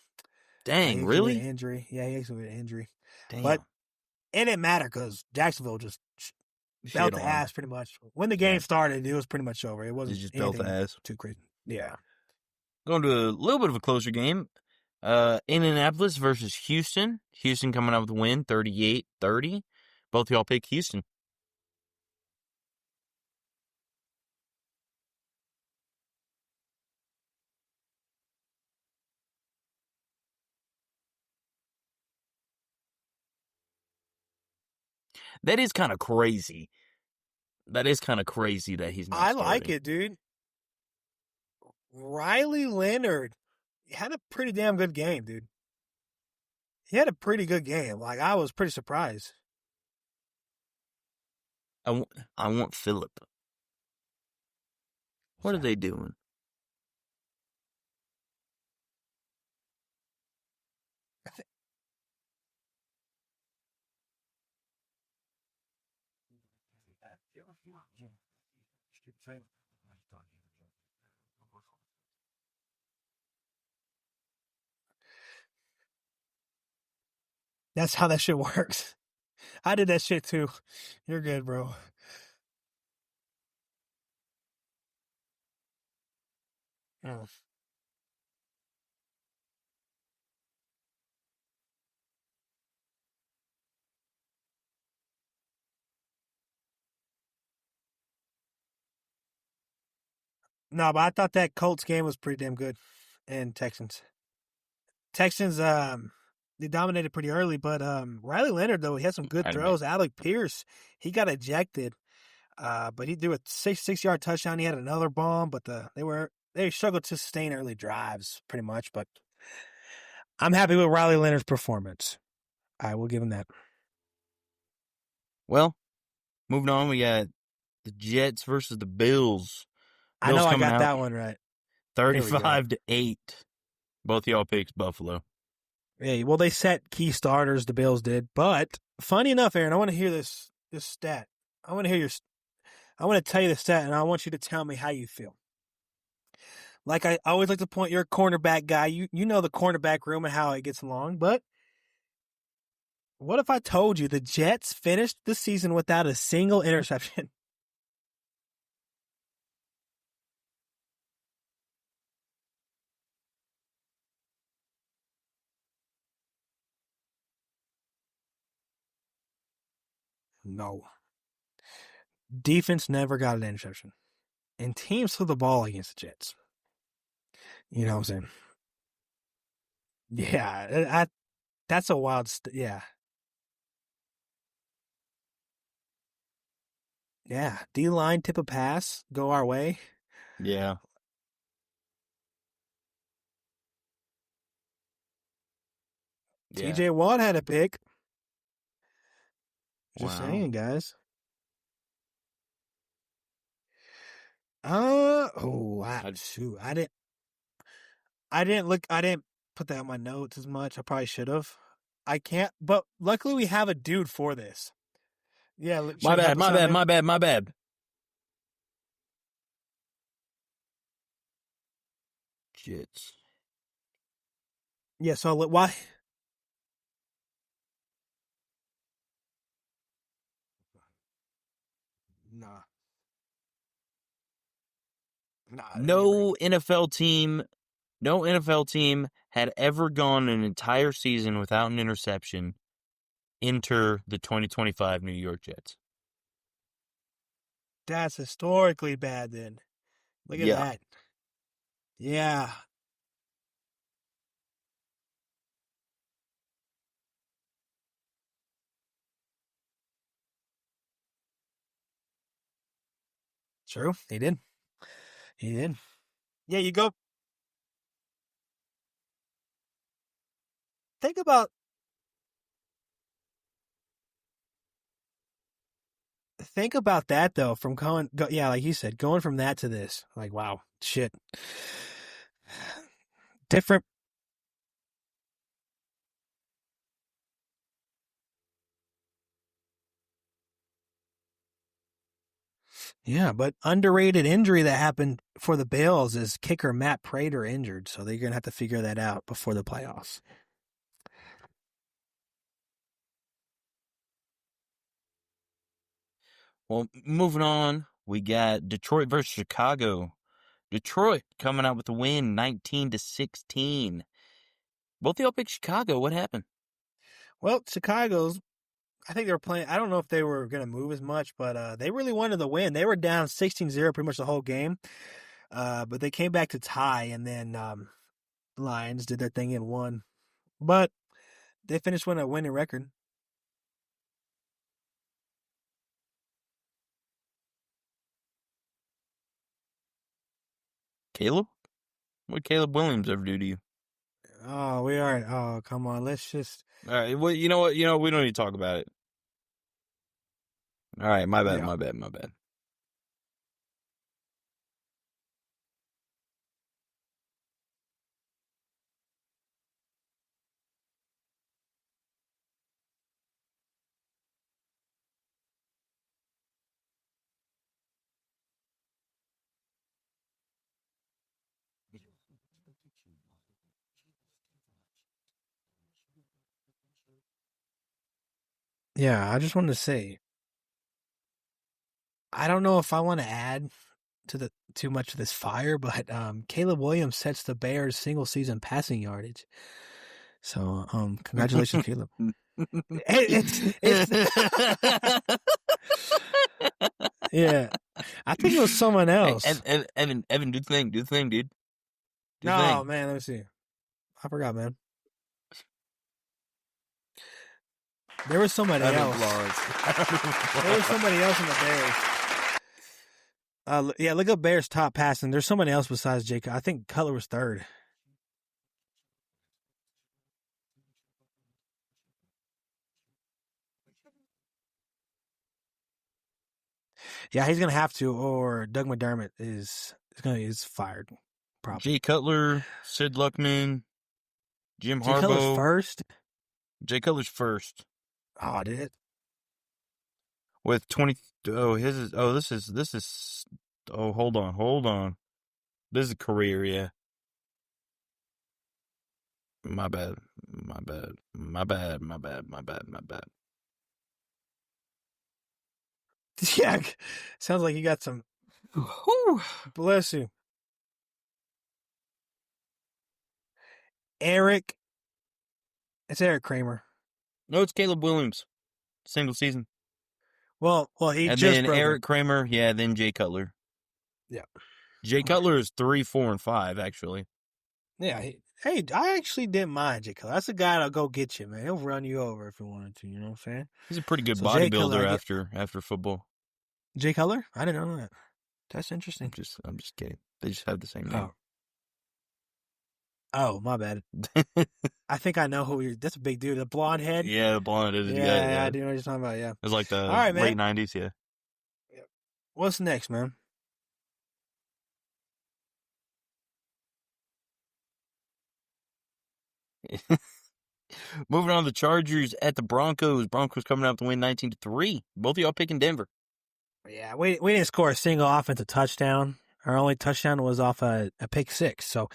Dang, He really? injury. Yeah, he actually with an injury. Damn. But it didn't matter because Jacksonville just belt the ass pretty much. When the game started, it was pretty much over. It wasn't just belt the ass. too crazy. Yeah. Going to a little bit of a closer game. Indianapolis versus Houston. Houston coming out with a win, 38-30. Both of y'all pick Houston. That is kind of crazy. That is kind of crazy that he's not I starting. like it, dude. Riley Leonard had a pretty damn good game, dude. He had a pretty good game. Like, I was pretty surprised. I want Phillip. What are they doing? That's how that shit works. I did that shit too. You're good, bro. Mm. No, but I thought that Colts game was pretty damn good. And Texans, they dominated pretty early, but Riley Leonard though, he had some good throws. Alec Pierce, he got ejected, but he threw a 6-yard touchdown. He had another bomb, but they struggled to sustain early drives pretty much. But I'm happy with Riley Leonard's performance. I will give him that. Well, moving on, we got the Jets versus the Bills. I know I got that one right. 35-8. Both of y'all picked Buffalo. Yeah, well, they set key starters. The Bills did, but funny enough, Aaryn, I want to hear this stat. I want to tell you the stat, and I want you to tell me how you feel. Like I always like to point, you're a cornerback guy. You know the cornerback room and how it gets along. But what if I told you the Jets finished the season without a single interception? No. Defense never got an interception. And teams threw the ball against the Jets. You know what I'm saying? Yeah, that's a wild. Yeah. Yeah. D-line tip a pass, go our way. Yeah. TJ Watt had a pick. Just Wow. saying, guys. Shoot. I didn't put that in my notes as much. I probably should have. I can't, but luckily we have a dude for this. Yeah. My bad. Jets. Yeah, so why? Nah. No NFL team had ever gone an entire season without an interception. Enter the 2025 New York Jets. That's historically bad then. Look at that. Yeah. True. He did. Yeah, you go. Think about think about that though. Like you said, going from that to this, like wow, shit, different. Yeah, but underrated injury that happened for the Bills is kicker Matt Prater injured, so they're gonna have to figure that out before the playoffs. Well, moving on, we got Detroit versus Chicago. Detroit coming out with a win, 19-16. Both of y'all picked Chicago. What happened? Well, I think they were playing. I don't know if they were going to move as much, but they really wanted the win. They were down 16-0 pretty much the whole game, but they came back to tie, and then Lions did their thing and won. But they finished with a winning record. Caleb? What did Caleb Williams ever do to you? Oh, we are. Oh, come on. Let's just. All right. Well, you know what? We don't need to talk about it. All right. My bad. Yeah. My bad. Yeah, I just wanted to say, I don't know if I want to add too much of this fire, but Caleb Williams sets the Bears' single season passing yardage. So, congratulations, Caleb. Yeah, I think it was someone else. Hey, Evan, do the thing, dude. Do the No, thing. man, let me see. I forgot, man. There was somebody else. There was somebody else in the Bears. Yeah, look up Bears top passing. There's somebody else besides Jake. I think Cutler was third. Yeah, he's gonna have to, or Doug McDermott is fired. Probably. Jay Cutler, Sid Luckman, Jim Jay Harbaugh. Cutler's first. Jay Cutler's first. Oh, did it? With 20. Oh, this is. Oh, hold on. This is a career, yeah. My bad. Yeah, sounds like you got some. Whew. Bless you. It's Eric Kramer. No, it's Caleb Williams. Single season. Well, he and just then broke Eric it. Kramer, yeah, then Jay Cutler. Yeah. Jay Cutler is 3, 4, and 5, actually. Yeah. Hey, I actually didn't mind Jay Cutler. That's a guy that'll go get you, man. He'll run you over if he wanted to. You know what I'm saying? He's a pretty good So Jay bodybuilder Cutler, after football. Jay Cutler? I didn't know that. That's interesting. I'm just kidding. They just have the same name. Oh, my bad. I think I know who you're. That's a big dude. The blonde head. Yeah, the blonde is. Yeah, I do know what you're talking about. Yeah. It was like the All right, late man. 90s. Yeah. What's next, man? Moving on, the Chargers at the Broncos. Broncos coming out to win 19-3. Both of y'all picking Denver. Yeah, we didn't score a single offensive touchdown. Our only touchdown was off a pick six, so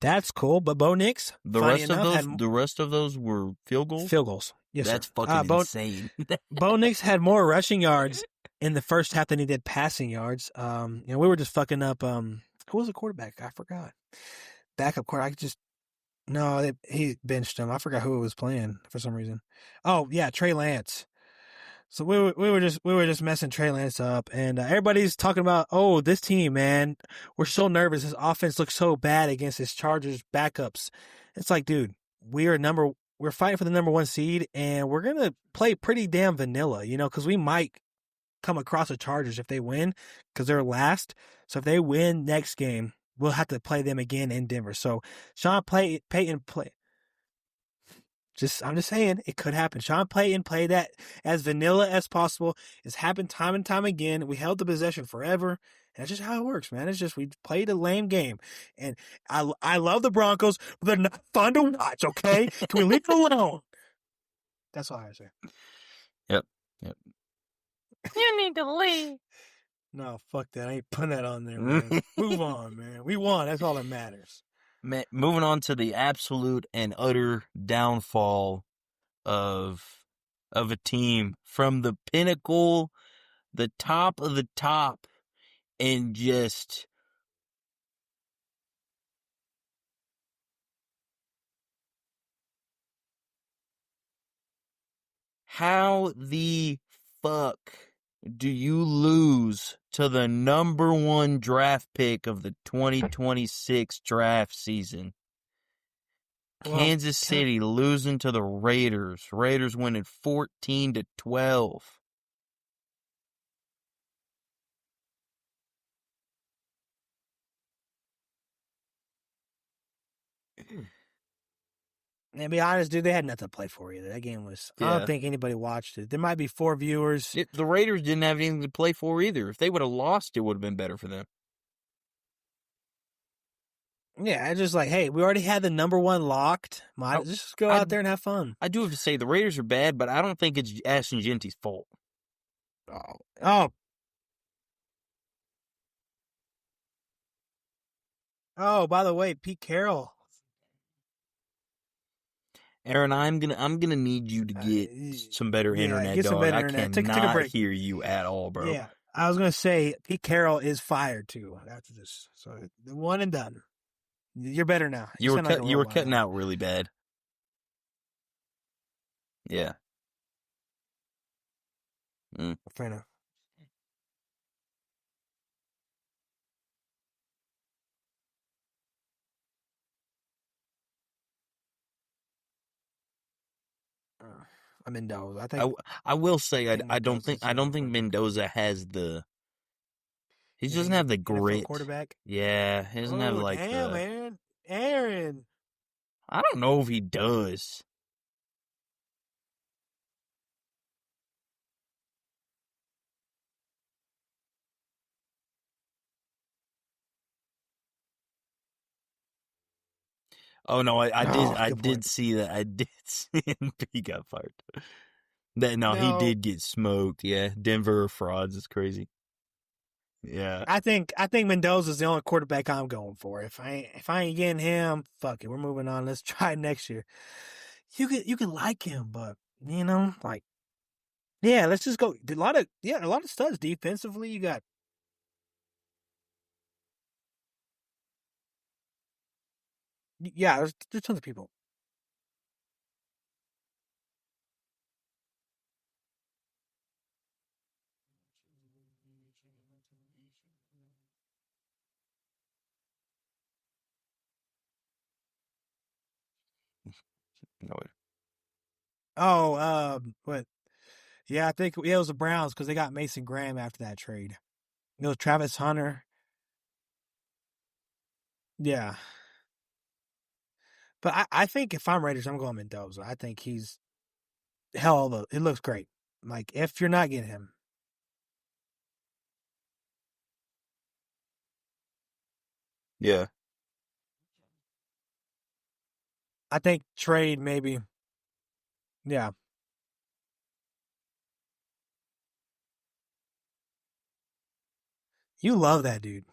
that's cool. But Bo Nix, The rest of those were field goals. Field goals, yes, that's sir. fucking insane. Bo Nix had more rushing yards in the first half than he did passing yards. We were just fucking up. Who was the quarterback? I forgot. Backup quarterback. He benched him. I forgot who it was playing for some reason. Oh yeah, Trey Lance. So we were just messing Trey Lance up, and everybody's talking about, oh, this team, man, we're so nervous. This offense looks so bad against his Chargers backups. It's like, dude, we're fighting for the number 1 seed, and we're gonna play pretty damn vanilla, because we might come across the Chargers if they win, because they're last. So if they win next game, we'll have to play them again in Denver. So Sean Payton I'm just saying it could happen. Sean Payton played that as vanilla as possible. It's happened time and time again. We held the possession forever. And that's just how it works, man. It's just we played a lame game. And I love the Broncos, but they're not fun to watch, okay? Can we leave it alone? That's all I say. Yep. You need to leave. No, fuck that. I ain't putting that on there, man. Move on, man. We won. That's all that matters. Man, moving on to the absolute and utter downfall of a team from the pinnacle, the top of the top, and just how the fuck do you lose to the number 1 draft pick of the 2026 draft season? Well, Kansas City losing to the Raiders. Raiders winning 14-12. And to be honest, dude, they had nothing to play for either. That game was, I Yeah. don't think anybody watched it. There might be 4 viewers. The Raiders didn't have anything to play for either. If they would have lost, it would have been better for them. Yeah, it's just like, hey, we already had the number 1 locked. Might just go out there and have fun. I do have to say the Raiders are bad, but I don't think it's Ashton Genty's fault. Oh, by the way, Pete Carroll. Aaron, I'm gonna need you to get some better internet, get some dog. better I internet. cannot Take a break. hear you at all, bro. Yeah, I was gonna say Pete Carroll is fired too after this. So the one and done. You're better now. You were sound like a you were robot cutting now. out really bad. Yeah. Fair enough. Mendoza. I think I will say think I don't Mendoza's think Mendoza has the. He doesn't any have the NFL grit. quarterback. Yeah, he doesn't have like damn, the. man, Aaron. I don't know if he does. Oh no, I good did point. see that. I did see him. He got fired. He No. did get smoked. Yeah, Denver frauds is crazy. Yeah, I think Mendoza's the only quarterback I'm going for. If I ain't getting him, fuck it. We're moving on. Let's try it next year. You can like him, but like, yeah, let's just go. A lot of studs defensively. You got. Yeah, there's tons of people. no, Oh, what? Yeah, I think it was the Browns because they got Mason Graham after that trade. It was Travis Hunter. Yeah. But I think if I'm Raiders, I'm going Mendoza. I think he's hell of a. It looks great. Like if you're not getting him, yeah. I think trade maybe. Yeah. You love that dude.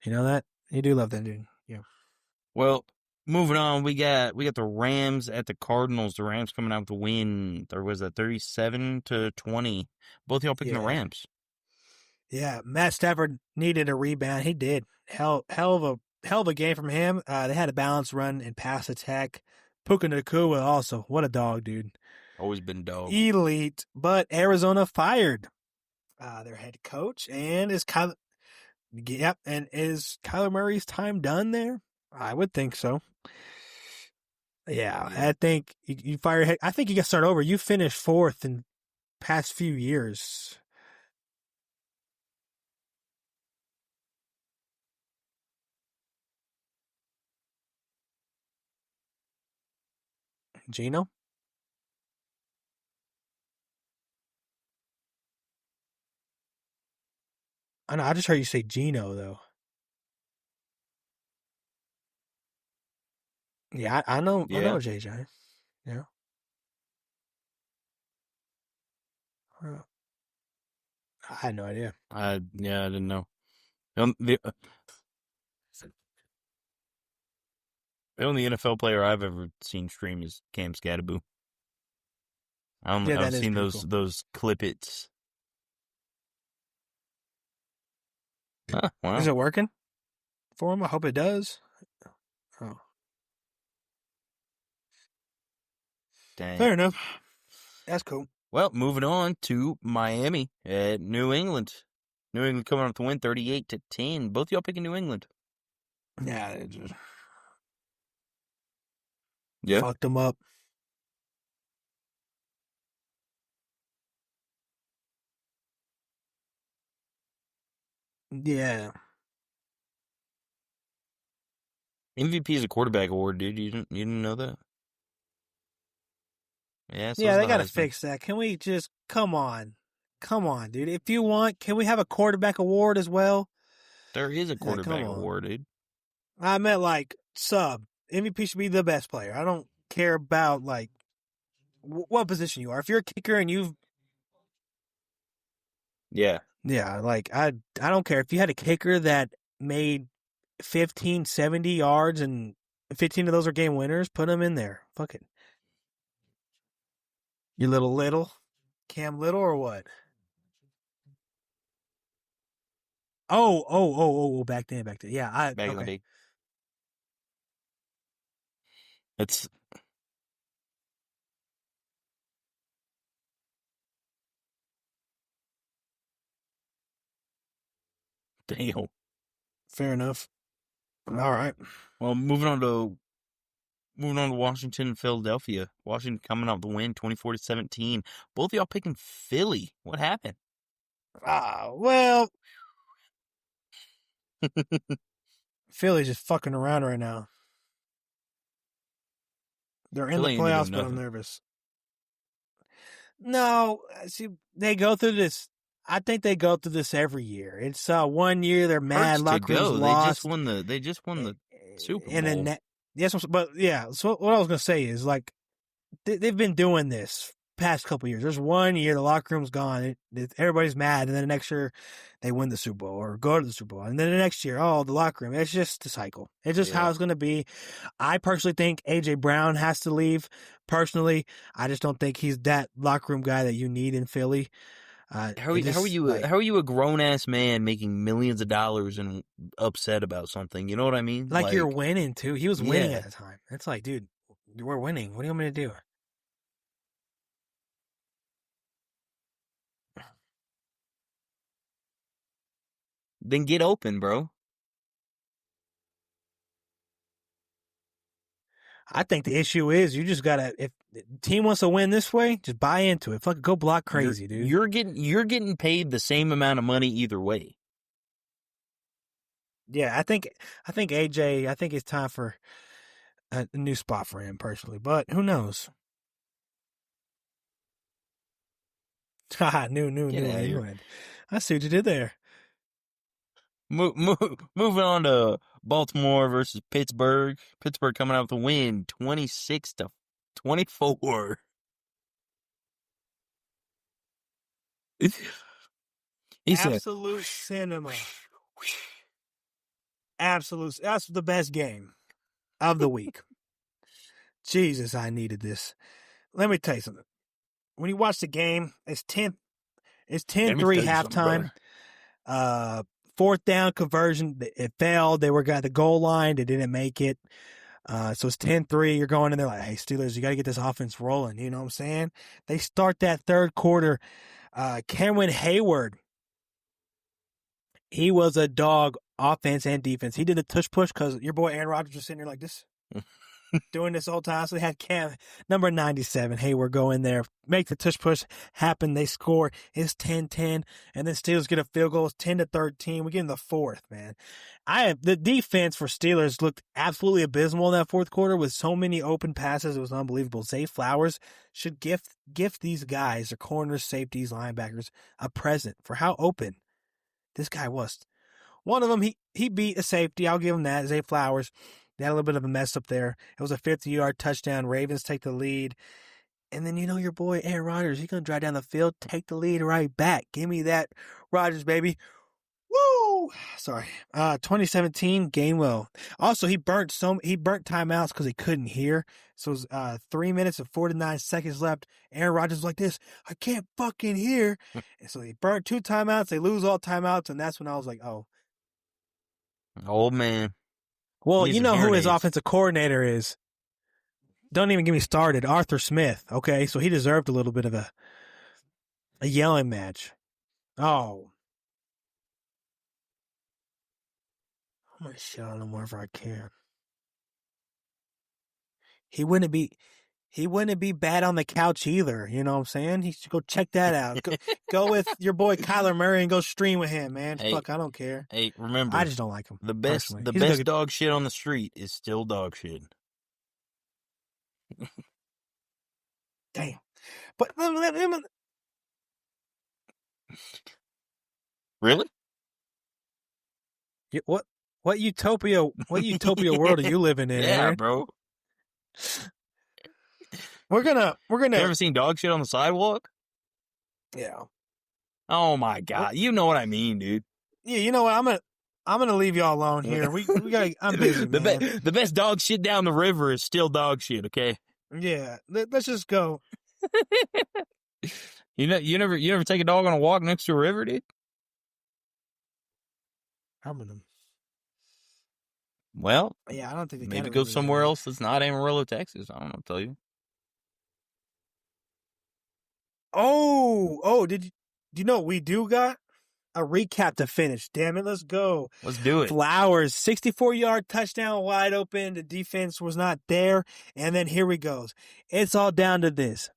You know that? You do love that dude. Yeah. Well, moving on, we got the Rams at the Cardinals. The Rams coming out with the win. There was a 37-20. Both y'all picking the Yeah. Rams. Yeah. Matt Stafford needed a rebound. He did. Hell of a game from him. They had a balanced run and pass attack. Puka Nacua also. What a dog, dude. Always been dog. Elite. But Arizona fired their head coach. And is Kyler Murray's time done there? I would think so. Yeah, I think you fire head. I think you got to start over. You finished 4th in past few years. Gino? I know. I just heard you say Gino, though. Yeah, I know. I Yeah. know JJ. Yeah. I had no idea. I didn't know. The only NFL player I've ever seen stream is Cam Scattaboo. Yeah, I've that is seen pretty those cool. those clippets. Huh, wow. Is it working for him? I hope it does. Oh, Dang. fair enough. That's cool. Well, moving on to Miami at New England. New England coming up to win 38-10. Both y'all picking New England. Yeah, it just Yeah. fucked them up. Yeah. MVP is a quarterback award, dude. You didn't know that? Yeah, so Yeah, is they the got to Heisman. fix that. Can we just come on, dude? If you want, can we have a quarterback award as well? There is a Yeah, quarterback come on. award, dude. I meant like sub MVP should be the best player. I don't care about like what position you are. If you're a kicker and you've Yeah. like I don't care if you had a kicker that made 15, 70 yards and 15 of those are game winners, put them in there. Fuck it. You little Cam Little or what? Oh, back then. Yeah, Back in the okay. day. It's damn. Fair enough. All right. Well, moving on to Washington and Philadelphia. Washington coming out the win 24-17. Both of y'all picking Philly. What happened? Well, Philly's just fucking around right now. They're in Philly the ain't doing playoffs, but I'm nothing. nervous. No, see, they go through this. I think they go through this every year. It's 1 year they're mad, Hurts to locker room's go. lost. They just won the Super and Bowl. then yes, but yeah. So what I was gonna say is like they've been doing this past couple years. There's 1 year the locker room's gone, everybody's mad, and then the next year they win the Super Bowl or go to the Super Bowl, and then the next year, the locker room. It's just the cycle. It's just how it's gonna be. I personally think AJ Brown has to leave. Personally, I just don't think he's that locker room guy that you need in Philly. How are you a grown ass man making millions of dollars and upset about something? You know what I mean? Like you're winning too. He was winning Yeah. at the time. It's like, dude, we're winning. What do you want me to do? Then get open, bro. I think the issue is you just gotta, if the team wants to win this way, just buy into it. Fucking go block crazy, dude. You're getting paid the same amount of money either way. Yeah, I think AJ. I think it's time for a new spot for him personally, but who knows? Haha, new. Get outta here. England. I see what you did there. Moving on to Baltimore versus Pittsburgh. Pittsburgh coming out with a win, 26-24. He said, Absolute cinema. Absolute. That's the best game of the week. Jesus, I needed this. Let me tell you something. When you watch the game, it's 10-3 halftime. Fourth down conversion, it failed. They were at the goal line. They didn't make it. So it's 10-3. You're going in there like, hey, Steelers, you got to get this offense rolling. You know what I'm saying? They start that third quarter. Cameron Hayward, he was a dog offense and defense. He did the tush push because your boy Aaron Rodgers was sitting there like this. doing this whole time. So they had Cam, number 97. Hey, we're going there. Make the tush push happen. They score. It's 10-10. And then Steelers get a field goal. It's 10-13. We get in the fourth, man. The defense for Steelers looked absolutely abysmal in that fourth quarter with so many open passes. It was unbelievable. Zay Flowers should gift these guys, their corners, safeties, linebackers, a present for how open this guy was. One of them, he beat a safety. I'll give him that. Zay Flowers. They had a little bit of a mess up there. It was a 50-yard touchdown. Ravens take the lead. And then, your boy, Aaryn Rodgers, he's going to drive down the field, take the lead right back. Give me that, Rodgers, baby. Woo! Sorry. 2017, Gainwell. Also, he burnt timeouts because he couldn't hear. So it was 3 minutes and 49 seconds left. Aaryn Rodgers was like this, I can't fucking hear. And so he burnt 2 timeouts. They lose all timeouts, and that's when I was like, oh. Old man. Well, you know who his offensive coordinator is. Don't even get me started. Arthur Smith. Okay, so he deserved a little bit of a yelling match. Oh. I'm going to shout him wherever I can. He wouldn't be bad on the couch either. You know what I'm saying? He should go check that out. Go with your boy Kyler Murray and go stream with him, man. Hey, fuck, I don't care. Hey, remember, I just don't like him. The best dog shit on the street is still dog shit. Damn. But really? What utopia world are you living in? Yeah, Aaron? bro. We're gonna. You ever seen dog shit on the sidewalk? Yeah. Oh my god, you know what I mean, dude. Yeah, you know what? I'm gonna leave y'all alone here. We got. I'm busy, man. The best dog shit down the river is still dog shit. Okay. Yeah. Let's just go. You never take a dog on a walk next to a river, dude. I'm in them. Well, yeah, I don't think maybe go somewhere else that's not Amarillo, Texas. I don't know what to tell you. Oh, do you know what we do got? A recap to finish. Damn it, let's go. Let's do it. Flowers, 64-yard touchdown, wide open. The defense was not there. And then here we goes. It's all down to this.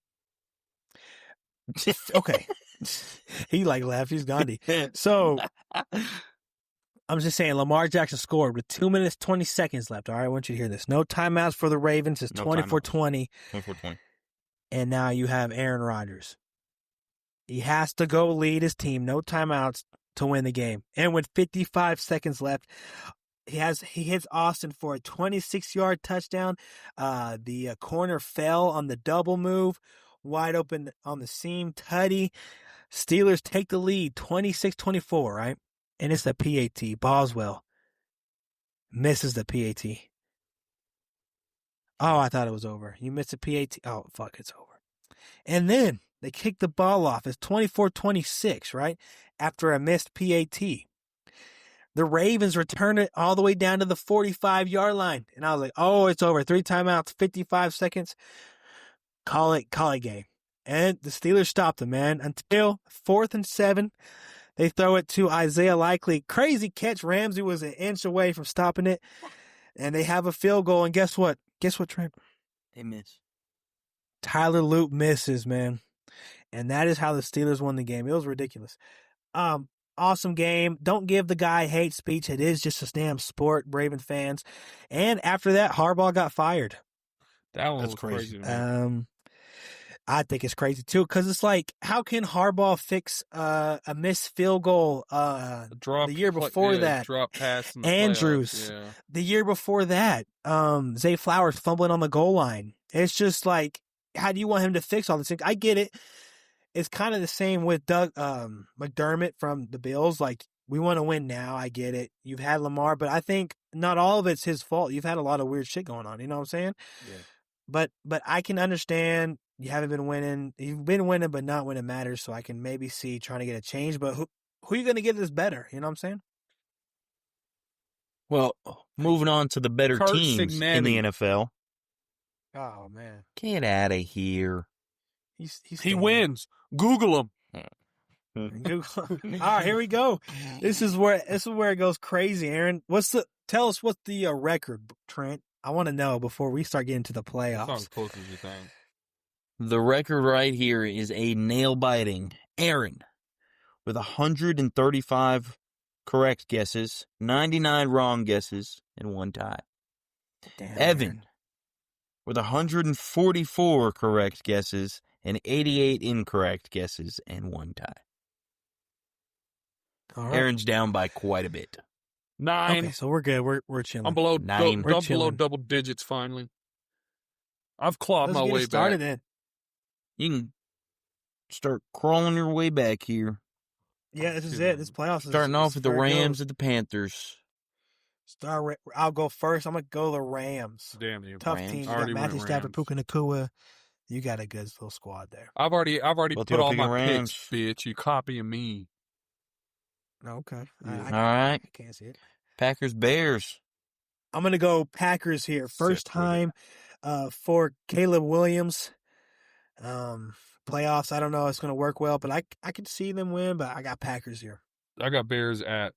Okay. He laughed. He's Gandhi. So I'm just saying, Lamar Jackson scored with 2 minutes, 20 seconds left. All right, I want you to hear this. No timeouts for the Ravens. It's 24-20. 24-20. And now you have Aaryn Rodgers. He has to go lead his team. No timeouts to win the game. And with 55 seconds left, he hits Austin for a 26-yard touchdown. The corner fell on the double move. Wide open on the seam. Tutty. Steelers take the lead 26-24, right? And it's the PAT. Boswell misses the PAT. Oh, I thought it was over. You missed the PAT. Oh, fuck, it's over. And then they kick the ball off. It's 24-26, right? After a missed PAT. The Ravens return it all the way down to the 45-yard line. And I was like, oh, it's over. 3 timeouts, 55 seconds. Call it game. And the Steelers stopped them, man, until 4th and 7. They throw it to Isaiah Likely. Crazy catch. Ramsey was an inch away from stopping it. And they have a field goal. And guess what? Trent? They miss. Tyler Loop misses, man. And that is how the Steelers won the game. It was ridiculous. Awesome game. Don't give the guy hate speech. It is just a damn sport, Raven fans. And after that, Harbaugh got fired. That one was crazy. I think it's crazy too, because it's like, how can Harbaugh fix a missed field goal the year before that? Drop pass in the Andrews. Yeah. The year before that, Zay Flowers fumbling on the goal line. It's just like, how do you want him to fix all these things? I get it. It's kind of the same with Doug McDermott from the Bills. Like, we want to win now. I get it. You've had Lamar, but I think not all of it's his fault. You've had a lot of weird shit going on. You know what I'm saying? Yeah. But I can understand you haven't been winning. You've been winning, but not when it matters. So I can maybe see trying to get a change. But who are you going to get this better? You know what I'm saying? Well, moving on to the better Kurt teams Signetti. in the NFL. Oh, man. Get out of here. He wins. Google him. All right, here we go. This is where it goes crazy, Aaron. Tell us what the record, Trent, I want to know before we start getting to the It's not as playoffs. close as you think. The record right here is a nail-biting Aaryn with 135 correct guesses, 99 wrong guesses, and 1 tie. Damn, Evan with 144 correct guesses and 88 incorrect guesses and 1 tie. All right. Aaron's down by quite a bit. 9. Okay, so we're good. We're chilling. I'm below 9. We're below chilling. double digits finally. I've clawed Let's my get way it started back. then. You can start crawling your way back here. Yeah, this is it. This playoffs is Starting off with the where it Rams goes. at the Panthers. I'll go first. I'm gonna go the Rams. Damn you. Tough Rams. team. You Already got went Matthew Stafford, Rams. Puka Nakua. You got a good little squad there. I've already Both put y'all all picking my Rams. picks, bitch. You copying me. Okay. Yeah. All right. I can't see it. Packers, Bears. I'm gonna go Packers here. First Sick with it. time for Caleb Williams. Playoffs. I don't know if it's gonna work well, but I could see them win. But I got Packers here. I got Bears at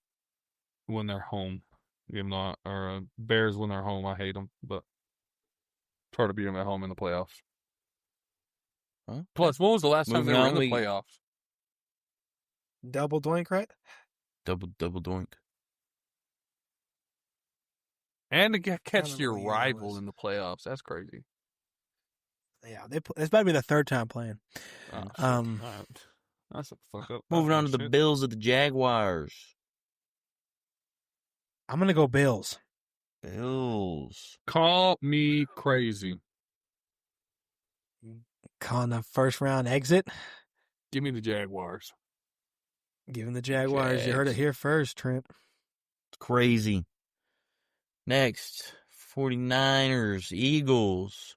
when they're home. Even though Bears when they're home, I hate them, but try to beat them at home in the playoffs. Huh? Plus, when was the last time Moving they were on, in the we- playoffs? Double doink, right? Double doink. And to catch remember your what year that rival was. in the playoffs. That's crazy. Yeah, it's about to be the third time playing. Oh, shit. Um, All right. That's a fuck up. Moving on to the Shit. Bills at the Jaguars. I'm gonna go Bills. Bills. Call me crazy. Calling the first round exit. Give me the Jaguars. Giving the Jaguars. You heard it Jags. here first, Trent. It's crazy. Next, 49ers, Eagles.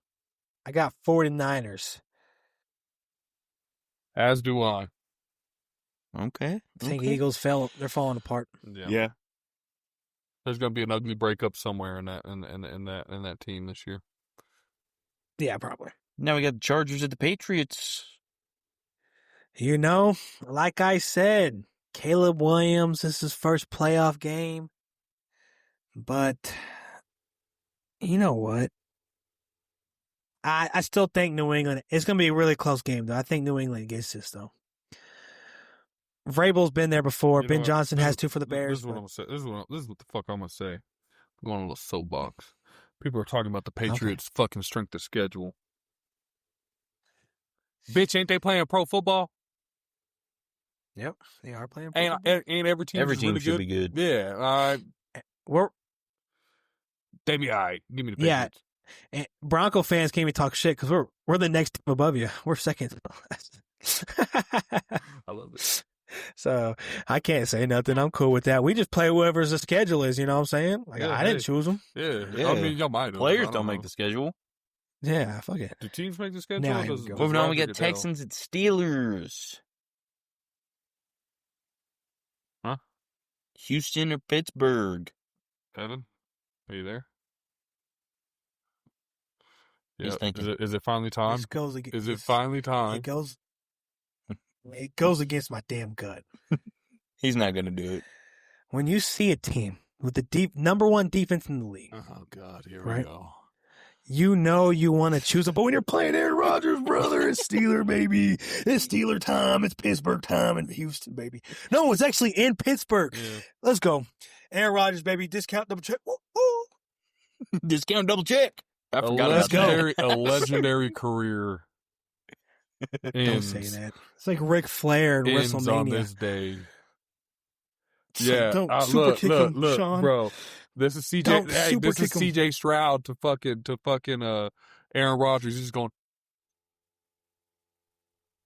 I got 49ers. As do I. Okay. I think okay. Eagles they're falling apart. Yeah. There's gonna be an ugly breakup somewhere in that team this year. Yeah, probably. Now we got the Chargers at the Patriots. You know, like I said, Caleb Williams, this is his first playoff game. But you know what? I still think New England, it's going to be a really close game, though. I think New England gets this, though. Vrabel's been there before. You know Ben what? Johnson This has is- 2 for the Bears. This is what I'm gonna say. This is what the fuck I'm gonna say. I'm going on a little soapbox. People are talking about the Patriots' fucking strength of schedule. Bitch, ain't they playing pro football? Yep, they are playing. Ain't every team Every is team really should good? be good. Yeah, We're they be all right. Give me the Yeah. Patriots. and Bronco fans can't even talk shit because we're the next team above you. We're second. I love it. So I can't say nothing. I'm cool with that. We just play whoever's the schedule is. You know what I'm saying? Like Yeah, I didn't hey. choose them. Yeah. Yeah. I mean, y'all might have. Players I don't make know. the schedule. Yeah, fuck it. Do teams make the schedule? Now Or here we does go. Moving on, we Roger got Goodell? Texans at Steelers. Huh? Houston or Pittsburgh? Evan, are you there? He's Yeah. thinking. Is it finally time? This goes against. Is it finally time? It goes. It goes against my damn gut. He's not going to do it. When you see a team with the number 1 defense in the league, Oh God, here Right. we go. you know you want to choose them. But when you're playing Aaron Rodgers, brother, it's Steeler, baby. It's Steeler time. It's Pittsburgh time in Houston, baby. No, it's actually in Pittsburgh. Yeah. Let's go. Aaron Rodgers, baby. Discount double check. Woo, woo. Discount double check. I A forgot about that. legendary career Don't ends, say that. It's like Ric Flair at ends on WrestleMania. this day. Yeah, Don't super look, kick look, him, look, Sean. bro. This is CJ. Don't Hey, super this is kick him. CJ Stroud to fucking Aaron Rodgers. He's just going.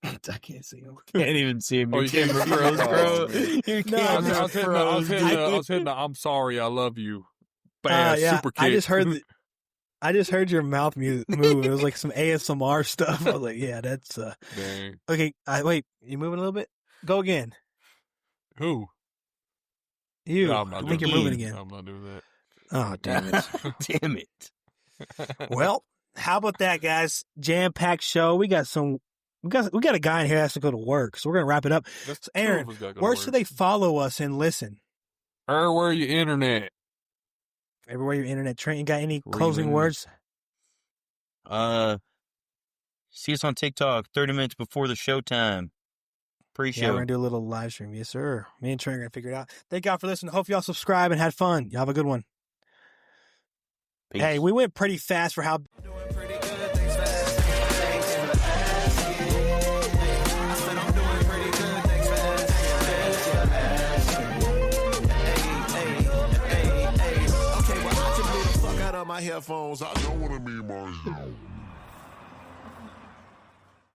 I can't see him. Can't even see him. Oh, Your you can't camera see him? froze, Oh, bro. man. Your No, camera I was hitting the I'm sorry, I love you. Bad Yeah, super kick. I just heard your mouth move. It was like some ASMR stuff. I was like, yeah, that's Dang. okay. Wait, you moving a little bit? Go again. Who? You. No, I'm I not think you're doing moving that. again. I'm not doing that. Oh, damn it. Damn it. Well, how about that, guys? Jam-packed show. We got a guy in here that has to go to work, so we're gonna wrap it up. That's So, Aaron, two of us gotta go to where work. should they follow us and listen? Everywhere you internet. everywhere your internet. Trent, you got any closing words? See us on TikTok 30 minutes before the showtime. Pre-show. Yeah, we're going to do a little live stream. Yes, sir. Me and Trent are going to figure it out. Thank y'all for listening. Hope y'all subscribe and had fun. Y'all have a good one. Peace. Hey, we went pretty fast for how... My headphones, I know what I mean, man.